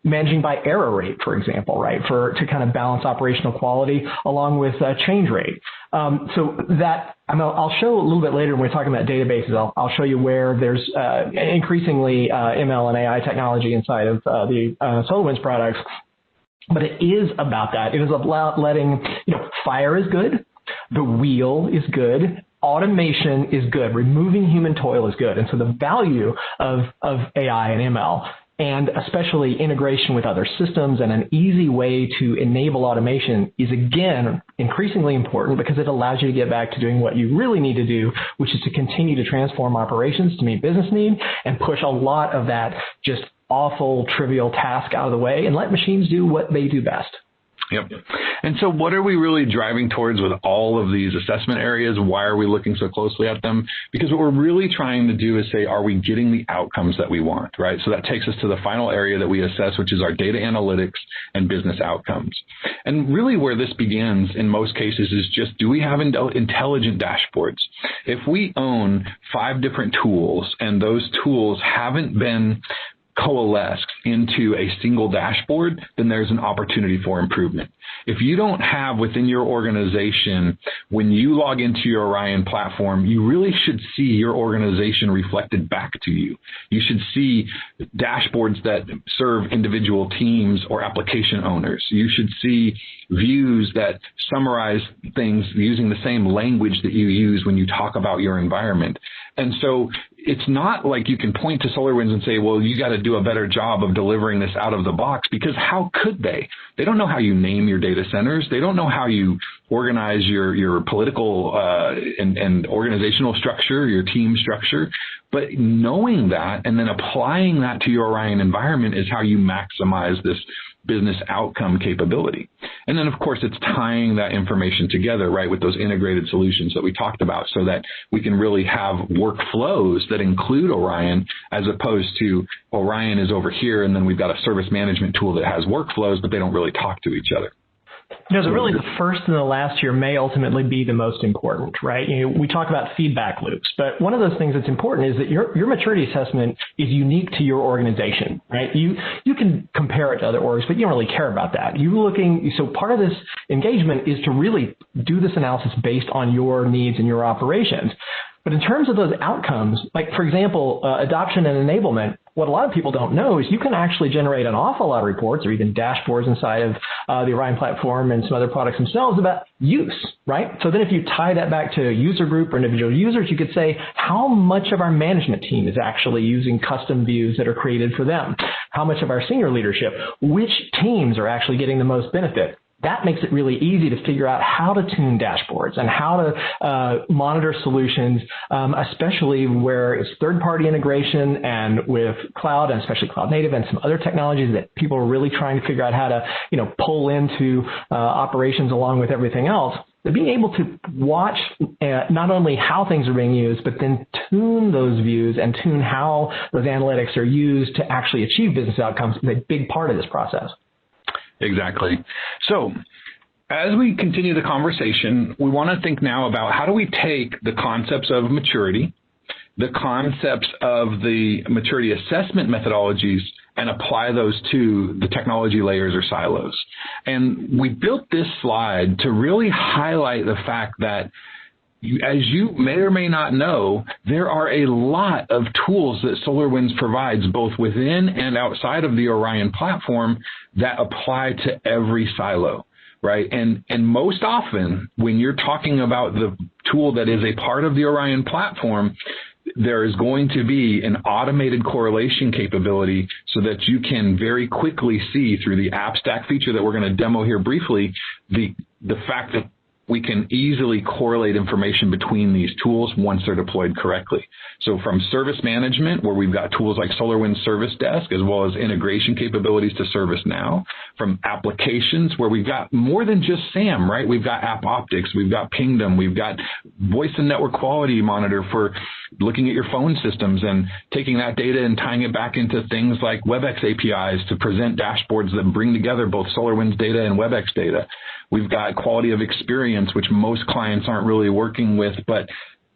managing by error rate, for example, right? To kind of balance operational quality along with change rate. So that, I'll show a little bit later when we're talking about databases. I'll show you where there's increasingly ML and AI technology inside of the SolarWinds products. But it is about that. It is about letting, fire is good, the wheel is good, automation is good, removing human toil is good. And so the value of AI and ML And especially integration with other systems and an easy way to enable automation is, again, increasingly important because it allows you to get back to doing what you really need to do, which is to continue to transform operations to meet business need and push a lot of that just awful, trivial task out of the way and let machines do what they do best. Yep. And so what are we really driving towards with all of these assessment areas? Why are we looking so closely at them? Because what we're really trying to do is say, are we getting the outcomes that we want, right? So that takes us to the final area that we assess, which is our data analytics and business outcomes. And really where this begins in most cases is just, do we have intelligent dashboards? If we own 5 different tools and those tools haven't been coalesced into a single dashboard, then there's an opportunity for improvement. If you don't have within your organization, when you log into your Orion platform, you really should see your organization reflected back to you. You should see dashboards that serve individual teams or application owners. You should see views that summarize things using the same language that you use when you talk about your environment. And so it's not like you can point to SolarWinds and say, well, you got to do a better job of delivering this out of the box, because how could they? They don't know how you name your data centers. They don't know how you organize your political and organizational structure, your team structure. But knowing that and then applying that to your Orion environment is how you maximize this business outcome capability. And then, of course, it's tying that information together, right, with those integrated solutions that we talked about so that we can really have workflows that include Orion, as opposed to Orion is over here and then we've got a service management tool that has workflows, but they don't really talk to each other. You know, really the first and the last here may ultimately be the most important, right? You know, we talk about feedback loops, but one of those things that's important is that your maturity assessment is unique to your organization, right? You can compare it to other orgs, but you don't really care about that. So part of this engagement is to really do this analysis based on your needs and your operations. But in terms of those outcomes, like, for example, adoption and enablement, what a lot of people don't know is you can actually generate an awful lot of reports or even dashboards inside of the Orion platform and some other products themselves about use, right? So then if you tie that back to user group or individual users, you could say, how much of our management team is actually using custom views that are created for them? How much of our senior leadership? Which teams are actually getting the most benefit? That makes it really easy to figure out how to tune dashboards and how to monitor solutions, especially where it's third-party integration and with cloud, and especially cloud native and some other technologies that people are really trying to figure out how to, pull into operations along with everything else. But being able to watch not only how things are being used, but then tune those views and tune how those analytics are used to actually achieve business outcomes is a big part of this process. Exactly. So as we continue the conversation, we want to think now about how do we take the concepts of maturity, the concepts of the maturity assessment methodologies, and apply those to the technology layers or silos. And we built this slide to really highlight the fact that, as you may or may not know, there are a lot of tools that SolarWinds provides both within and outside of the Orion platform that apply to every silo, right? And most often, when you're talking about the tool that is a part of the Orion platform, there is going to be an automated correlation capability so that you can very quickly see through the app stack feature that we're going to demo here briefly, the fact that we can easily correlate information between these tools once they're deployed correctly. So from service management, where we've got tools like SolarWinds Service Desk, as well as integration capabilities to ServiceNow, from applications where we've got more than just SAM, right? We've got App Optics, we've got Pingdom, we've got Voice and Network Quality Monitor for looking at your phone systems and taking that data and tying it back into things like WebEx APIs to present dashboards that bring together both SolarWinds data and WebEx data. We've got quality of experience, which most clients aren't really working with, but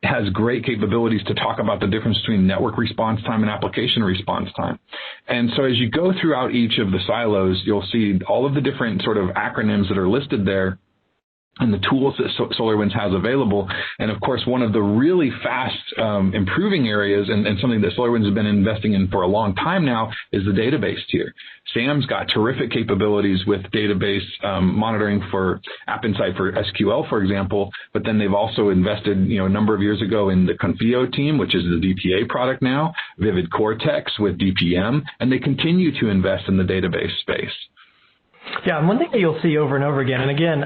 has great capabilities to talk about the difference between network response time and application response time. And so as you go throughout each of the silos, you'll see all of the different sort of acronyms that are listed there. and the tools that SolarWinds has available. And of course, one of the really fast improving areas, and something that SolarWinds has been investing in for a long time now, is the database tier. SAM's got terrific capabilities with database monitoring for App Insight for SQL, for example, but then they've also invested, a number of years ago in the Confio team, which is the DPA product now, Vivid Cortex with DPM, and they continue to invest in the database space. Yeah, and one thing that you'll see over and over again, and again,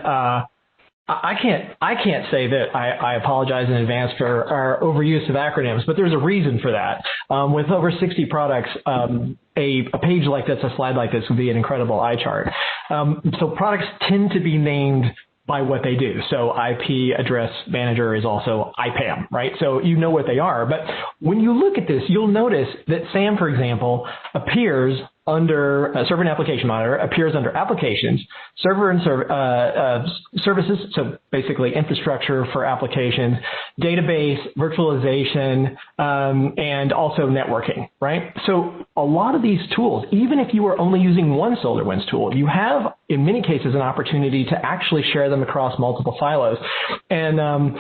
I can't say that I apologize in advance for our overuse of acronyms, but there's a reason for that. With over 60 products, a page like this, a slide like this would be an incredible eye chart. So products tend to be named by what they do. So IP Address Manager is also IPAM, right? So you know what they are. But when you look at this, you'll notice that SAM, for example, appears under Server and Application Monitor, appears under Applications, Server and Services, so basically infrastructure for applications, database, virtualization, and also networking, right? So a lot of these tools, even if you are only using one SolarWinds tool, you have, in many cases, an opportunity to actually share them across multiple silos. And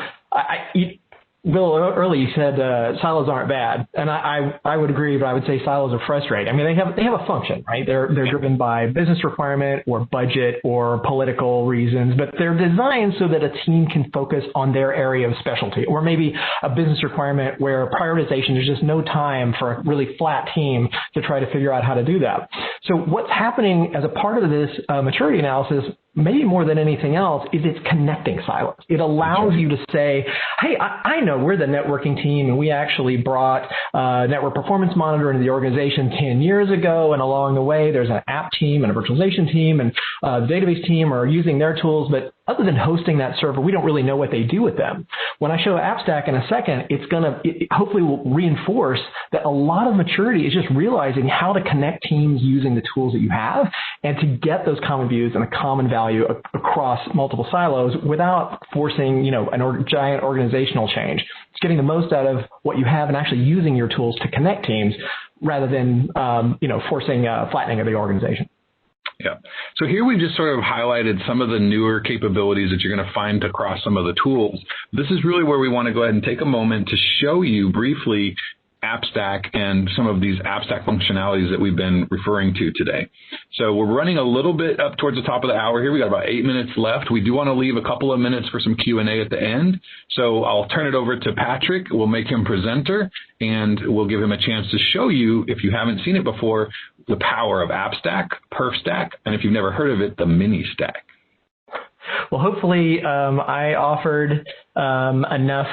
Bill, earlier you said silos aren't bad, and I would agree, but I would say silos are frustrating. I mean, they have a function, right? They're driven by business requirement or budget or political reasons, but they're designed so that a team can focus on their area of specialty, or maybe a business requirement where prioritization, there's just no time for a really flat team to try to figure out how to do that. So what's happening as a part of this maturity analysis, maybe more than anything else, is it's connecting silos. It allows you to say, hey, I know we're the networking team, and we actually brought network performance monitor into the organization 10 years ago, and along the way there's an app team and a virtualization team and the database team are using their tools, but other than hosting that server, we don't really know what they do with them. When I show AppStack in a second, it hopefully will reinforce that a lot of maturity is just realizing how to connect teams using the tools that you have and to get those common views and a common value across multiple silos without forcing, a giant organizational change. It's getting the most out of what you have and actually using your tools to connect teams rather than, forcing flattening of the organization. Yeah. So here we just sort of highlighted some of the newer capabilities that you're going to find across some of the tools. This is really where we want to go ahead and take a moment to show you briefly AppStack and some of these AppStack functionalities that we've been referring to today. So we're running a little bit up towards the top of the hour here. We got about 8 minutes left. We do want to leave a couple of minutes for some Q&A at the end. So I'll turn it over to Patrick. We'll make him presenter, and we'll give him a chance to show you, if you haven't seen it before, the power of AppStack, PerfStack, and if you've never heard of it, the mini stack. Well, hopefully I offered enough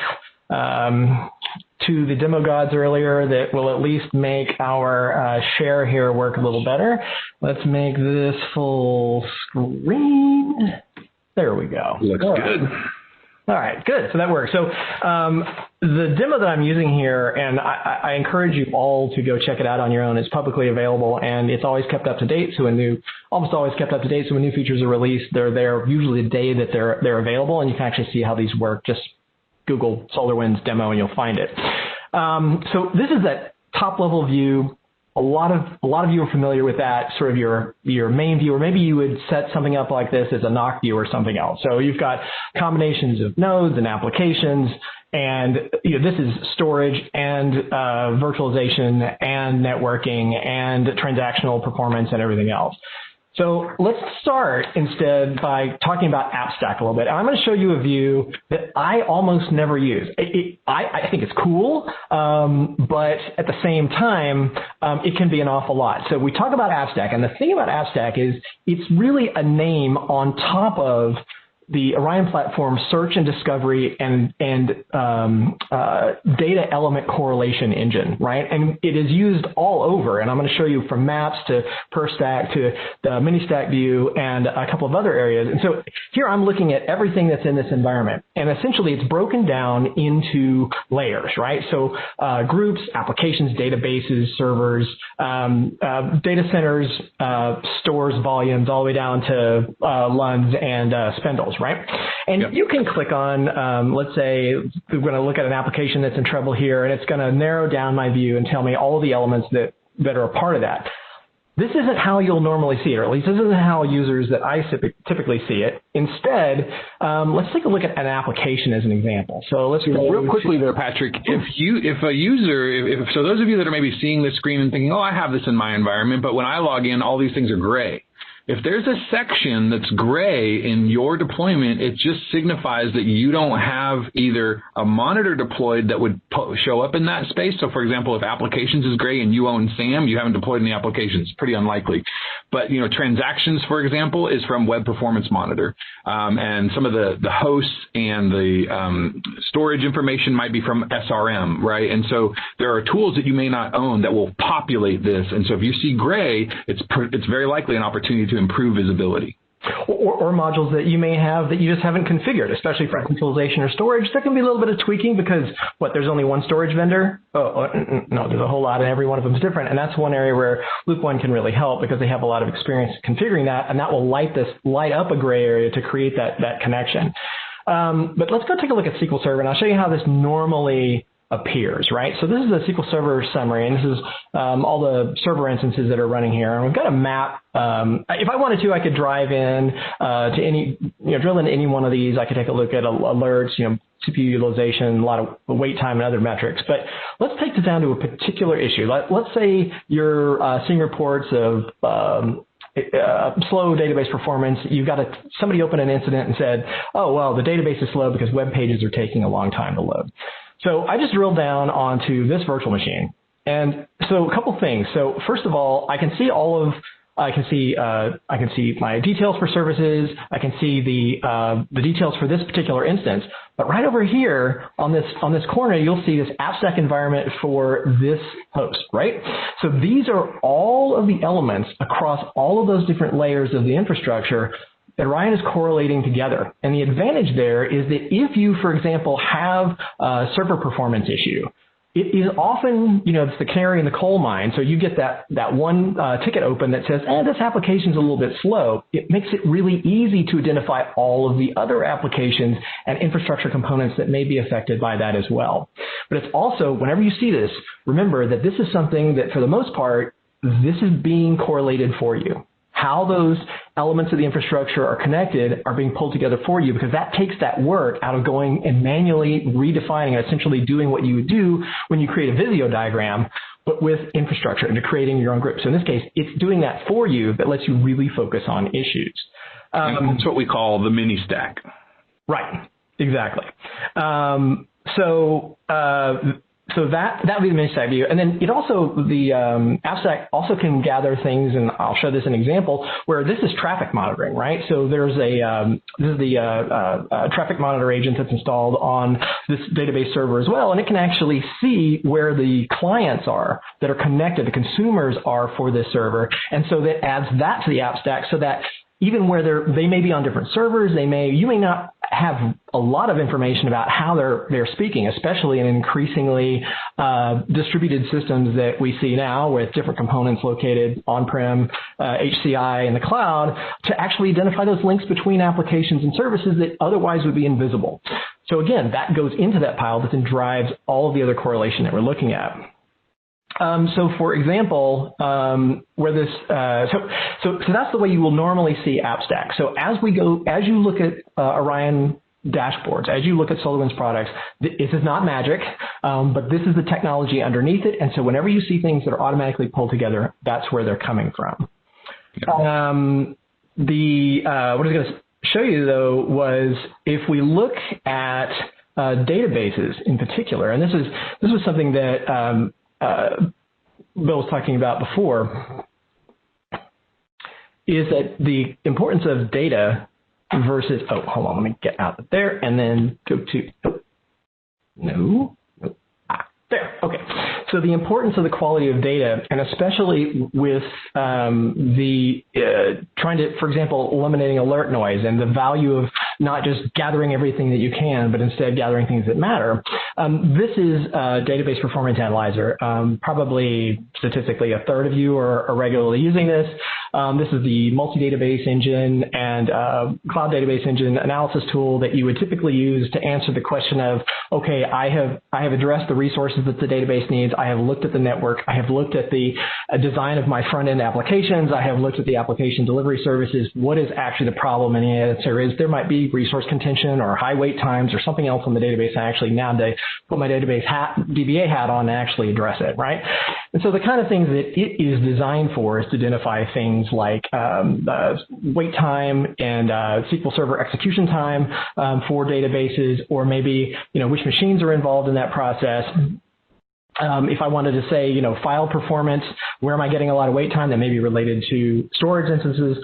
to the demo gods earlier that will at least make our share here work a little better. Let's make this full screen. There we go. Looks good. All right, good. So that works. So the demo that I'm using here, and I encourage you all to go check it out on your own. It's publicly available, and it's always kept up to date. So almost always kept up to date. So when new features are released, they're there usually the day that they're available, and you can actually see how these work. Just Google SolarWinds demo, and you'll find it. So this is that top level view. A lot of you are familiar with that, sort of your main view, or maybe you would set something up like this as a NOC view or something else. So you've got combinations of nodes and applications, and this is storage and virtualization and networking and transactional performance and everything else. So let's start instead by talking about AppStack a little bit. I'm going to show you a view that I almost never use. I think it's cool, but at the same time, it can be an awful lot. So we talk about AppStack, and the thing about AppStack is it's really a name on top of the Orion platform search and discovery and data element correlation engine, right? And it is used all over. And I'm going to show you from maps to PerfStack to the mini stack view and a couple of other areas. And so here I'm looking at everything that's in this environment. And essentially it's broken down into layers, right? So groups, applications, databases, servers, data centers, stores, volumes, all the way down to LUNs and spindles, right? And yep. You can click on, let's say we're going to look at an application that's in trouble here, and it's going to narrow down my view and tell me all of the elements that are a part of that. this isn't how you'll normally see it, or at least this isn't how users that I typically see it. Instead, let's take a look at an application as an example. So let's go real quickly there, Patrick. So those of you that are maybe seeing this screen and thinking, oh, I have this in my environment, but when I log in, all these things are gray. If there's a section that's gray in your deployment, it just signifies that you don't have either a monitor deployed that would show up in that space. So, for example, if applications is gray and you own SAM, you haven't deployed any applications. Pretty unlikely. But, transactions, for example, is from Web Performance Monitor. And some of the hosts and the storage information might be from SRM, right? And so there are tools that you may not own that will populate this. And so if you see gray, it's very likely an opportunity to improve visibility. Or modules that you may have that you just haven't configured, especially for centralization or storage. There can be a little bit of tweaking because, there's only one storage vendor? No, there's a whole lot, and every one of them is different. And that's one area where Loop1 can really help because they have a lot of experience configuring that, and that will light up a gray area to create that connection. But let's go take a look at SQL Server, and I'll show you how this normally appears, right? So this is a SQL Server summary, and this is all the server instances that are running here. And we've got a map. If I wanted to, I could drive in to any, drill into any one of these. I could take a look at alerts, CPU utilization, a lot of wait time and other metrics. But let's take this down to a particular issue. Let's say you're seeing reports of slow database performance. You've got somebody open an incident and said, oh, well, the database is slow because web pages are taking a long time to load. So I just drilled down onto this virtual machine. And so a couple things. So first of all, I can see my details for services. I can see the details for this particular instance. But right over here on this corner, you'll see this AppStack environment for this host, right? So these are all of the elements across all of those different layers of the infrastructure that Ryan is correlating together. And the advantage there is that if you, for example, have a server performance issue, it is often, it's the canary in the coal mine. So you get that one ticket open that says, this application's a little bit slow. It makes it really easy to identify all of the other applications and infrastructure components that may be affected by that as well. But it's also, whenever you see this, remember that this is something that, for the most part, this is being correlated for you. How those elements of the infrastructure are connected are being pulled together for you, because that takes that work out of going and manually redefining and essentially doing what you would do when you create a Visio diagram, but with infrastructure and creating your own group. So in this case, it's doing that for you that lets you really focus on issues. That's what we call the mini stack. Right, exactly. So that would be the mini stack view. And then the AppStack also can gather things, and I'll show this an example, where this is traffic monitoring, right? So there's this is the traffic monitor agent that's installed on this database server as well, and it can actually see where the clients are that are connected, the consumers are for this server, and so that adds that to the AppStack so that even where they may be on different servers, you may not have a lot of information about how they're speaking, especially in increasingly distributed systems that we see now with different components located on-prem, HCI, in the cloud, to actually identify those links between applications and services that otherwise would be invisible. So again, that goes into that pile that then drives all of the other correlation that we're looking at. So for example, where this, so that's the way you will normally see AppStack. So as you look at Orion dashboards, as you look at SolarWinds products, this is not magic, but this is the technology underneath it. And so whenever you see things that are automatically pulled together, that's where they're coming from. What I was going to show you though was if we look at databases in particular, and this was something that Bill was talking about before, is that the importance of data versus, hold on, let me get out of there and then go to, there, okay. So the importance of the quality of data, and especially with trying to, for example, eliminating alert noise and the value of not just gathering everything that you can, but instead gathering things that matter. This is a database performance analyzer. Probably statistically a third of you are regularly using this. This is the multi-database engine and cloud database engine analysis tool that you would typically use to answer the question of, okay, I have addressed the resources that the database needs. I have looked at the network. I have looked at the design of my front-end applications. I have looked at the application delivery services. What is actually the problem? And the answer is there might be resource contention or high wait times or something else on the database. I actually now put my database DBA hat on and actually address it, right? And so the kind of things that it is designed for is to identify things like wait time and SQL Server execution time for databases, or maybe which machines are involved in that process. If I wanted to say, file performance, where am I getting a lot of wait time that may be related to storage instances?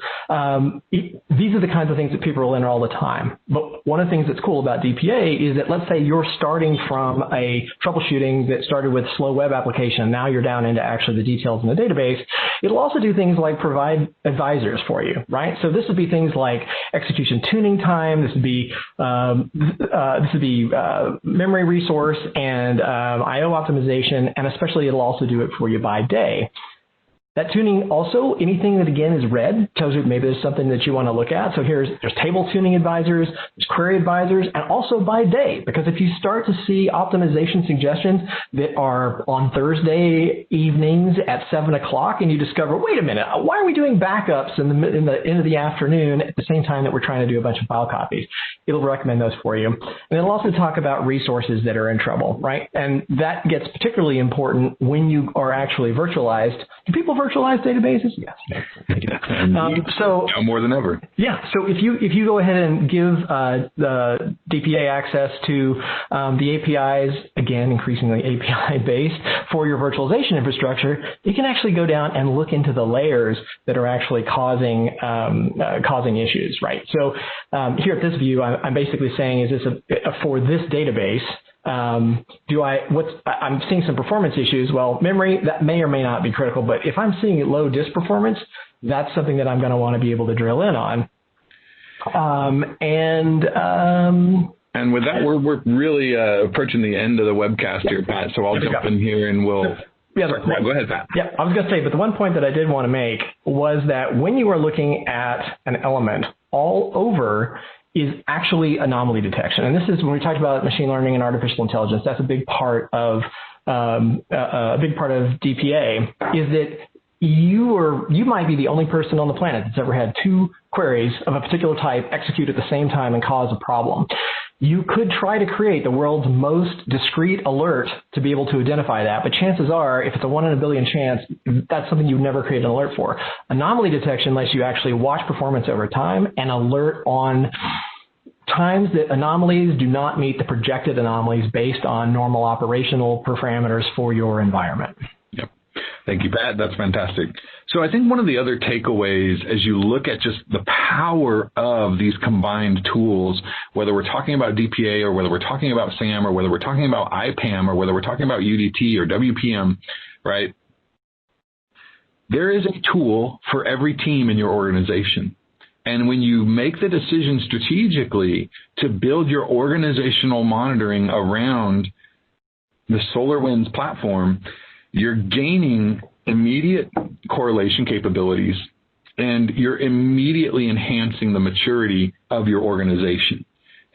These are the kinds of things that people will enter all the time. But one of the things that's cool about DPA is that let's say you're starting from a troubleshooting that started with slow web application. Now you're down into actually the details in the database. It'll also do things like provide advisors for you, right? So this would be things like execution tuning time. This would be memory resource and I/O optimization. And especially it'll also do it for you by day. That tuning also, anything that again is red, tells you maybe there's something that you want to look at. So there's table tuning advisors, there's query advisors, and also by day. Because if you start to see optimization suggestions that are on Thursday evenings at 7 o'clock, and you discover, wait a minute, why are we doing backups in the end of the afternoon at the same time that we're trying to do a bunch of file copies? It'll recommend those for you. And it'll also talk about resources that are in trouble, right? And that gets particularly important when you are actually virtualized. Do people virtualize databases? Yes. So more than ever. Yeah. So if you go ahead and give the DPA access to the APIs, again increasingly API based, for your virtualization infrastructure, you can actually go down and look into the layers that are actually causing issues, right? So here at this view, I'm basically saying, is this for this database? I'm seeing some performance issues. Well, memory, that may or may not be critical, but if I'm seeing low disk performance, that's something that I'm going to want to be able to drill in on. And with that, we're really approaching the end of the webcast here, Pat, so I'll jump in here and we'll... Yeah, go ahead, Pat. Yeah, I was going to say, but the one point that I did want to make was that when you are looking at an element, all over is actually anomaly detection. And this is when we talked about machine learning and artificial intelligence. That's a big part of DPA, is that you might be the only person on the planet that's ever had two queries of a particular type execute at the same time and cause a problem. You could try to create the world's most discrete alert to be able to identify that, but chances are, if it's a 1 in a billion chance, that's something you'd never create an alert for. Anomaly detection lets you actually watch performance over time and alert on times that anomalies do not meet the projected anomalies based on normal operational parameters for your environment. Yep. Thank you, Pat. That's fantastic. So I think one of the other takeaways as you look at just the power of these combined tools, whether we're talking about DPA or whether we're talking about SAM or whether we're talking about IPAM or whether we're talking about UDT or WPM, right? There is a tool for every team in your organization. And when you make the decision strategically to build your organizational monitoring around the SolarWinds platform, you're gaining immediate correlation capabilities and you're immediately enhancing the maturity of your organization.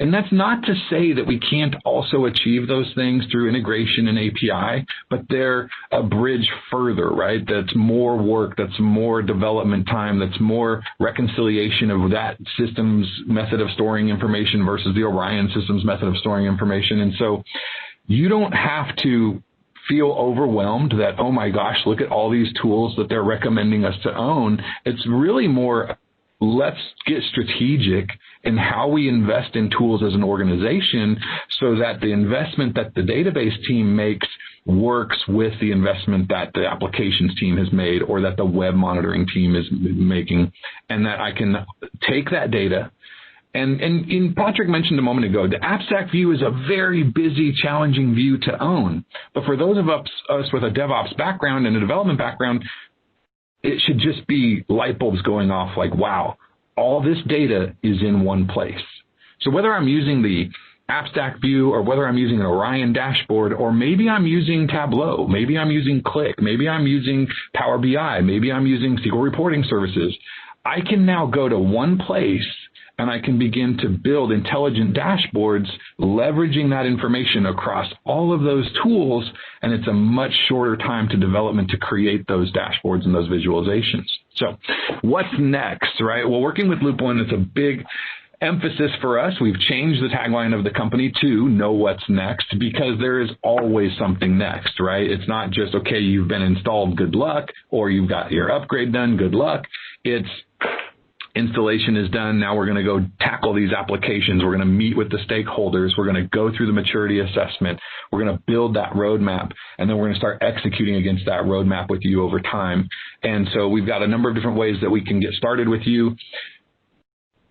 And that's not to say that we can't also achieve those things through integration and API, but they're a bridge further, right? That's more work, that's more development time, that's more reconciliation of that system's method of storing information versus the Orion system's method of storing information. And so you don't have to feel overwhelmed that, oh my gosh, look at all these tools that they're recommending us to own. It's really more, let's get strategic in how we invest in tools as an organization so that the investment that the database team makes works with the investment that the applications team has made or that the web monitoring team is making, and that I can take that data. And Patrick mentioned a moment ago, the AppStack view is a very busy, challenging view to own. But for those of us with a DevOps background and a development background, it should just be light bulbs going off like, wow, all this data is in one place. So whether I'm using the app stack view, or whether I'm using an Orion dashboard, or maybe I'm using Tableau, maybe I'm using Click, maybe I'm using Power BI, maybe I'm using SQL reporting services, I can now go to one place and I can begin to build intelligent dashboards leveraging that information across all of those tools, and it's a much shorter time to development to create those dashboards and those visualizations. So what's next, right? Well, working with Loop1, it's a big emphasis for us. We've changed the tagline of the company to know what's next, because there is always something next, right? It's not just, okay, you've been installed, good luck, or you've got your upgrade done, good luck. It's installation is done. Now we're going to go tackle these applications. We're going to meet with the stakeholders. We're going to go through the maturity assessment. We're going to build that roadmap, and then we're going to start executing against that roadmap with you over time. And so we've got a number of different ways that we can get started with you.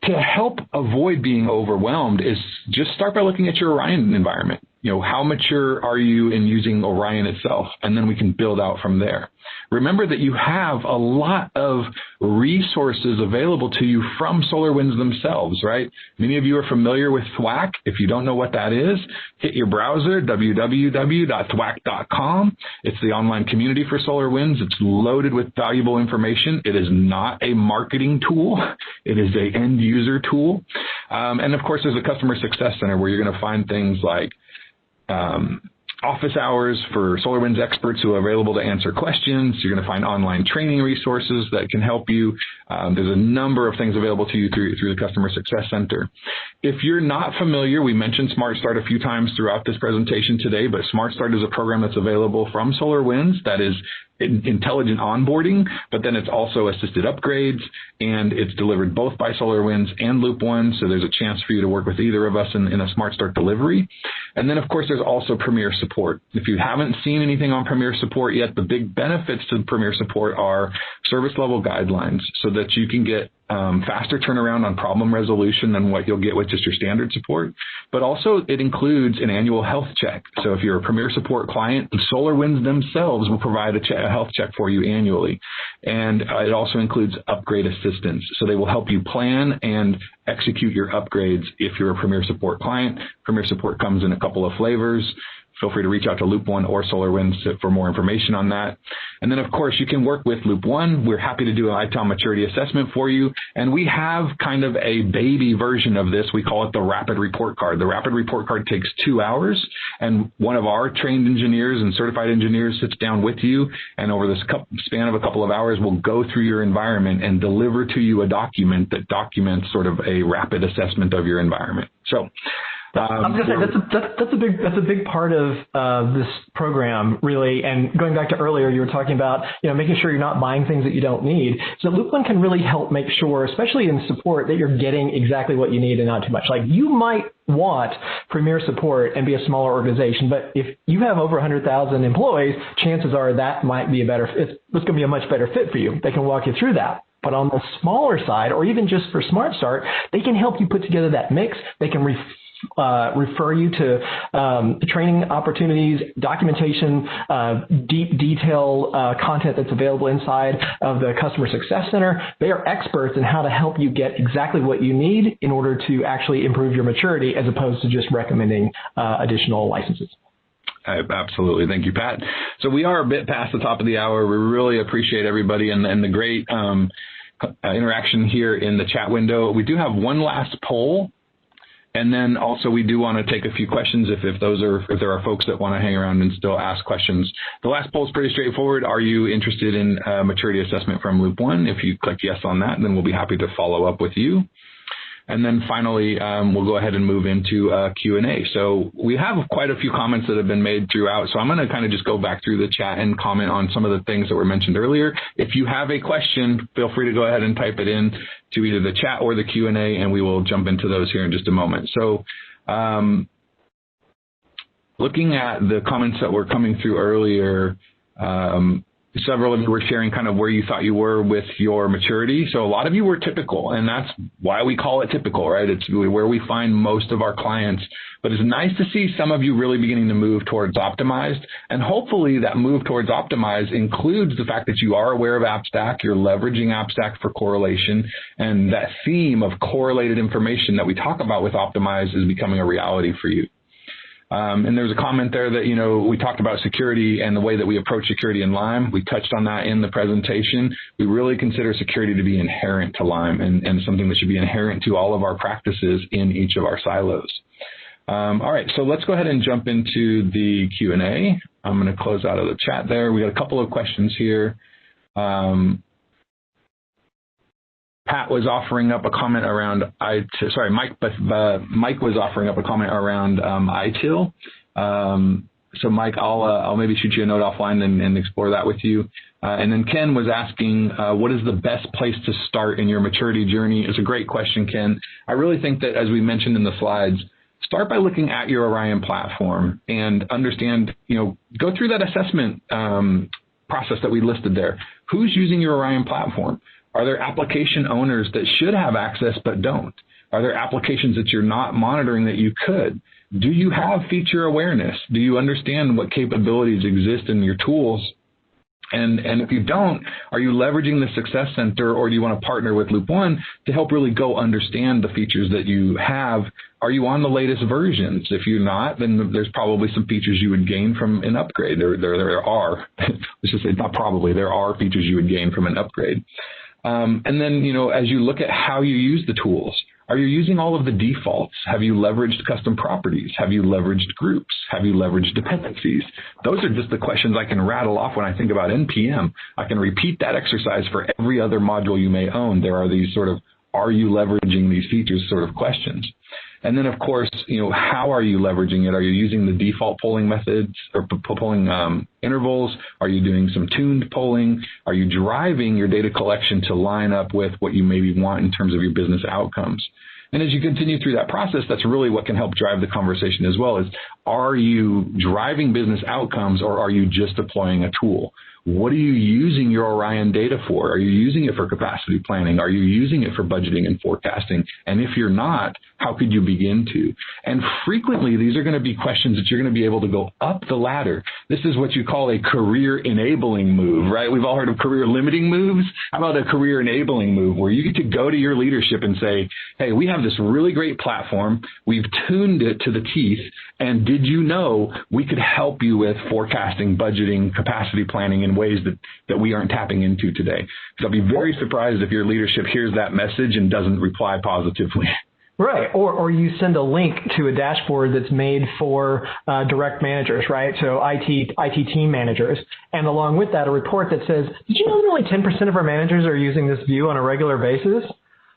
To help avoid being overwhelmed is just start by looking at your Orion environment. You know, how mature are you in using Orion itself? And then we can build out from there. Remember that you have a lot of resources available to you from SolarWinds themselves, right? Many of you are familiar with Thwack. If you don't know what that is, hit your browser, www.thwack.com. It's the online community for SolarWinds. It's loaded with valuable information. It is not a marketing tool. It is an end user tool. And of course, there's a customer success center where you're going to find things like office hours for SolarWinds experts who are available to answer questions. You're going to find online training resources that can help you. There's a number of things available to you through the Customer Success Center. If you're not familiar, we mentioned Smart Start a few times throughout this presentation today, but Smart Start is a program that's available from SolarWinds that is intelligent onboarding, but then it's also assisted upgrades, and it's delivered both by SolarWinds and Loop1, so there's a chance for you to work with either of us in a Smart Start delivery. And then, of course, there's also Premier Support. If you haven't seen anything on Premier Support yet, the big benefits to Premier Support are service level guidelines so that you can get faster turnaround on problem resolution than what you'll get with just your standard support. But also it includes an annual health check. So if you're a Premier Support client, SolarWinds themselves will provide a health check for you annually. And it also includes upgrade assistance. So they will help you plan and execute your upgrades if you're a Premier Support client. Premier Support comes in a couple of flavors. Feel free to reach out to Loop1 or SolarWinds for more information on that. And then, of course, you can work with Loop1. We're happy to do an ITOM maturity assessment for you. And we have kind of a baby version of this. We call it the Rapid Report Card. The Rapid Report Card takes 2 hours, and one of our trained engineers and certified engineers sits down with you, and over this span of a couple of hours, we'll go through your environment and deliver to you a document that documents sort of a rapid assessment of your environment. So I'm going to say that's a big part of this program, really. And going back to earlier, you were talking about making sure you're not buying things that you don't need. So Loop1 can really help make sure, especially in support, that you're getting exactly what you need and not too much. Like, you might want Premier Support and be a smaller organization, but if you have over 100,000 employees, chances are that might be it's going to be a much better fit for you. They can walk you through that. But on the smaller side, or even just for Smart Start, they can help you put together that mix. They can refer you to training opportunities, documentation, deep detail content that's available inside of the Customer Success Center. They are experts in how to help you get exactly what you need in order to actually improve your maturity, as opposed to just recommending additional licenses. Absolutely. Thank you, Pat. So we are a bit past the top of the hour. We really appreciate everybody and the great interaction here in the chat window. We do have one last poll. And then also we do want to take a few questions if there are folks that want to hang around and still ask questions. The last poll is pretty straightforward. Are you interested in maturity assessment from Loop1? If you click yes on that, then we'll be happy to follow up with you. And then finally, we'll go ahead and move into Q&A. So we have quite a few comments that have been made throughout. So I'm going to kind of just go back through the chat and comment on some of the things that were mentioned earlier. If you have a question, feel free to go ahead and type it in to either the chat or the Q&A, and we will jump into those here in just a moment. So looking at the comments that were coming through earlier, several of you were sharing kind of where you thought you were with your maturity. So a lot of you were typical, and that's why we call it typical, right? It's where we find most of our clients. But it's nice to see some of you really beginning to move towards optimized. And hopefully that move towards optimized includes the fact that you are aware of AppStack, you're leveraging AppStack for correlation, and that theme of correlated information that we talk about with optimized is becoming a reality for you. And there's a comment there that, you know, we talked about security and the way that we approach security in Lime. We touched on that in the presentation. We really consider security to be inherent to Lime and something that should be inherent to all of our practices in each of our silos. All right, so let's go ahead and jump into the Q&A. I'm going to close out of the chat there. We got a couple of questions here. Pat was offering up a comment around Mike was offering up a comment around ITIL. So Mike, I'll maybe shoot you a note offline and explore that with you. And then Ken was asking, what is the best place to start in your maturity journey? It's a great question, Ken. I really think that, as we mentioned in the slides, start by looking at your Orion platform and understand, you know, go through that assessment process that we listed there. Who's using your Orion platform? Are there application owners that should have access but don't? Are there applications that you're not monitoring that you could? Do you have feature awareness? Do you understand what capabilities exist in your tools? And if you don't, are you leveraging the Success Center, or do you want to partner with Loop1 to help really go understand the features that you have? Are you on the latest versions? If you're not, then there's probably some features you would gain from an upgrade. There are, let's just say not probably, there are features you would gain from an upgrade. And then, you know, as you look at how you use the tools, are you using all of the defaults? Have you leveraged custom properties? Have you leveraged groups? Have you leveraged dependencies? Those are just the questions I can rattle off when I think about NPM. I can repeat that exercise for every other module you may own. There are these sort of, are you leveraging these features sort of questions? And then, of course, you know, how are you leveraging it? Are you using the default polling methods or polling intervals? Are you doing some tuned polling? Are you driving your data collection to line up with what you maybe want in terms of your business outcomes? And as you continue through that process, that's really what can help drive the conversation as well, is are you driving business outcomes, or are you just deploying a tool? What are you using your Orion data for? Are you using it for capacity planning? Are you using it for budgeting and forecasting? And if you're not, how could you begin to? And frequently, these are going to be questions that you're going to be able to go up the ladder. This is what you call a career enabling move, right? We've all heard of career limiting moves. How about a career enabling move, where you get to go to your leadership and say, hey, we have this really great platform. We've tuned it to the teeth. And did you know we could help you with forecasting, budgeting, capacity planning in ways that we aren't tapping into today? Because I'll be very surprised if your leadership hears that message and doesn't reply positively. Right, or you send a link to a dashboard that's made for direct managers, right? So IT team managers, and along with that, a report that says, did you know that only 10% of our managers are using this view on a regular basis?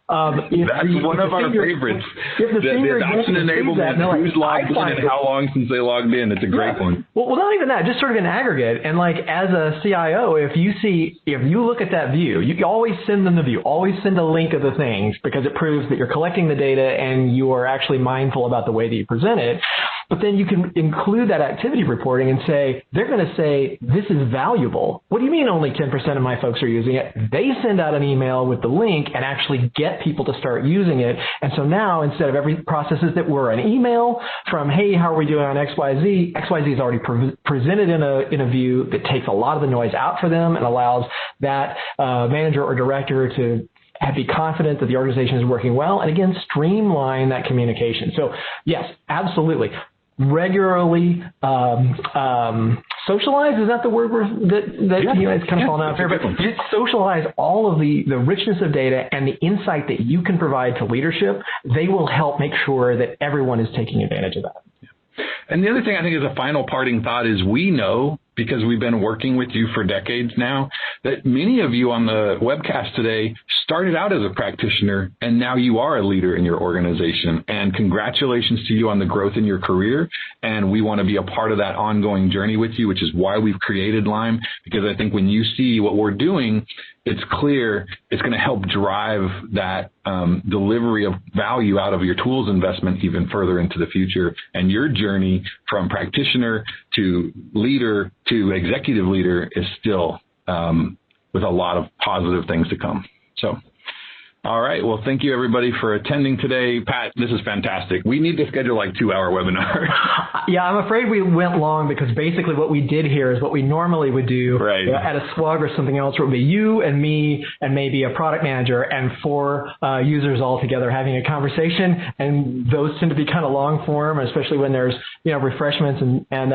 That's one of our favorites. The adoption enablement, who's logged in and how long since they logged in. It's a great one. Well, not even that, just sort of in aggregate. And like as a CIO, if you look at that view, you always send them the view, always send a link of the things, because it proves that you're collecting the data and you are actually mindful about the way that you present it. But then you can include that activity reporting and say, they're going to say, this is valuable. What do you mean only 10% of my folks are using it? They send out an email with the link and actually get people to start using it. And so now, instead of every processes that were an email from, hey, how are we doing on XYZ? XYZ is already presented in a view that takes a lot of the noise out for them and allows that manager or director to be confident that the organization is working well, and again, streamline that communication. So yes, absolutely. Regularly socialize, is that the word it's kind of fallen out here, but just socialize all of the richness of data and the insight that you can provide to leadership. They will help make sure that everyone is taking advantage of that. And the other thing I think is a final parting thought is, we know, because we've been working with you for decades now, that many of you on the webcast today started out as a practitioner, and now you are a leader in your organization. And congratulations to you on the growth in your career. And we want to be a part of that ongoing journey with you, which is why we've created Lime, because I think when you see what we're doing, it's clear it's going to help drive that delivery of value out of your tools investment even further into the future. And your journey from practitioner to leader to executive leader is still with a lot of positive things to come. So, all right. Well, thank you, everybody, for attending today. Pat, this is fantastic. We need to schedule like 2-hour webinars. Yeah, I'm afraid we went long because basically what we did here is what we normally would do at a SWOG or something else, where it would be you and me and maybe a product manager and 4 users all together having a conversation. And those tend to be kind of long form, especially when there's, refreshments and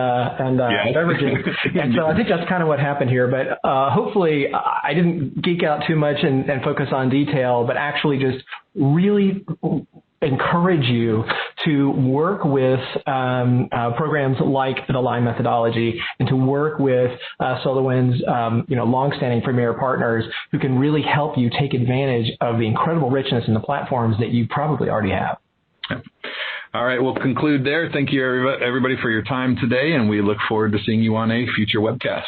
beverages. And so I think that's kind of what happened here. But hopefully I didn't geek out too much and focus on detail, but actually just really encourage you to work with programs like the Lime methodology and to work with SolarWinds, longstanding premier partners who can really help you take advantage of the incredible richness in the platforms that you probably already have. All right, we'll conclude there. Thank you, everybody, for your time today, and we look forward to seeing you on a future webcast.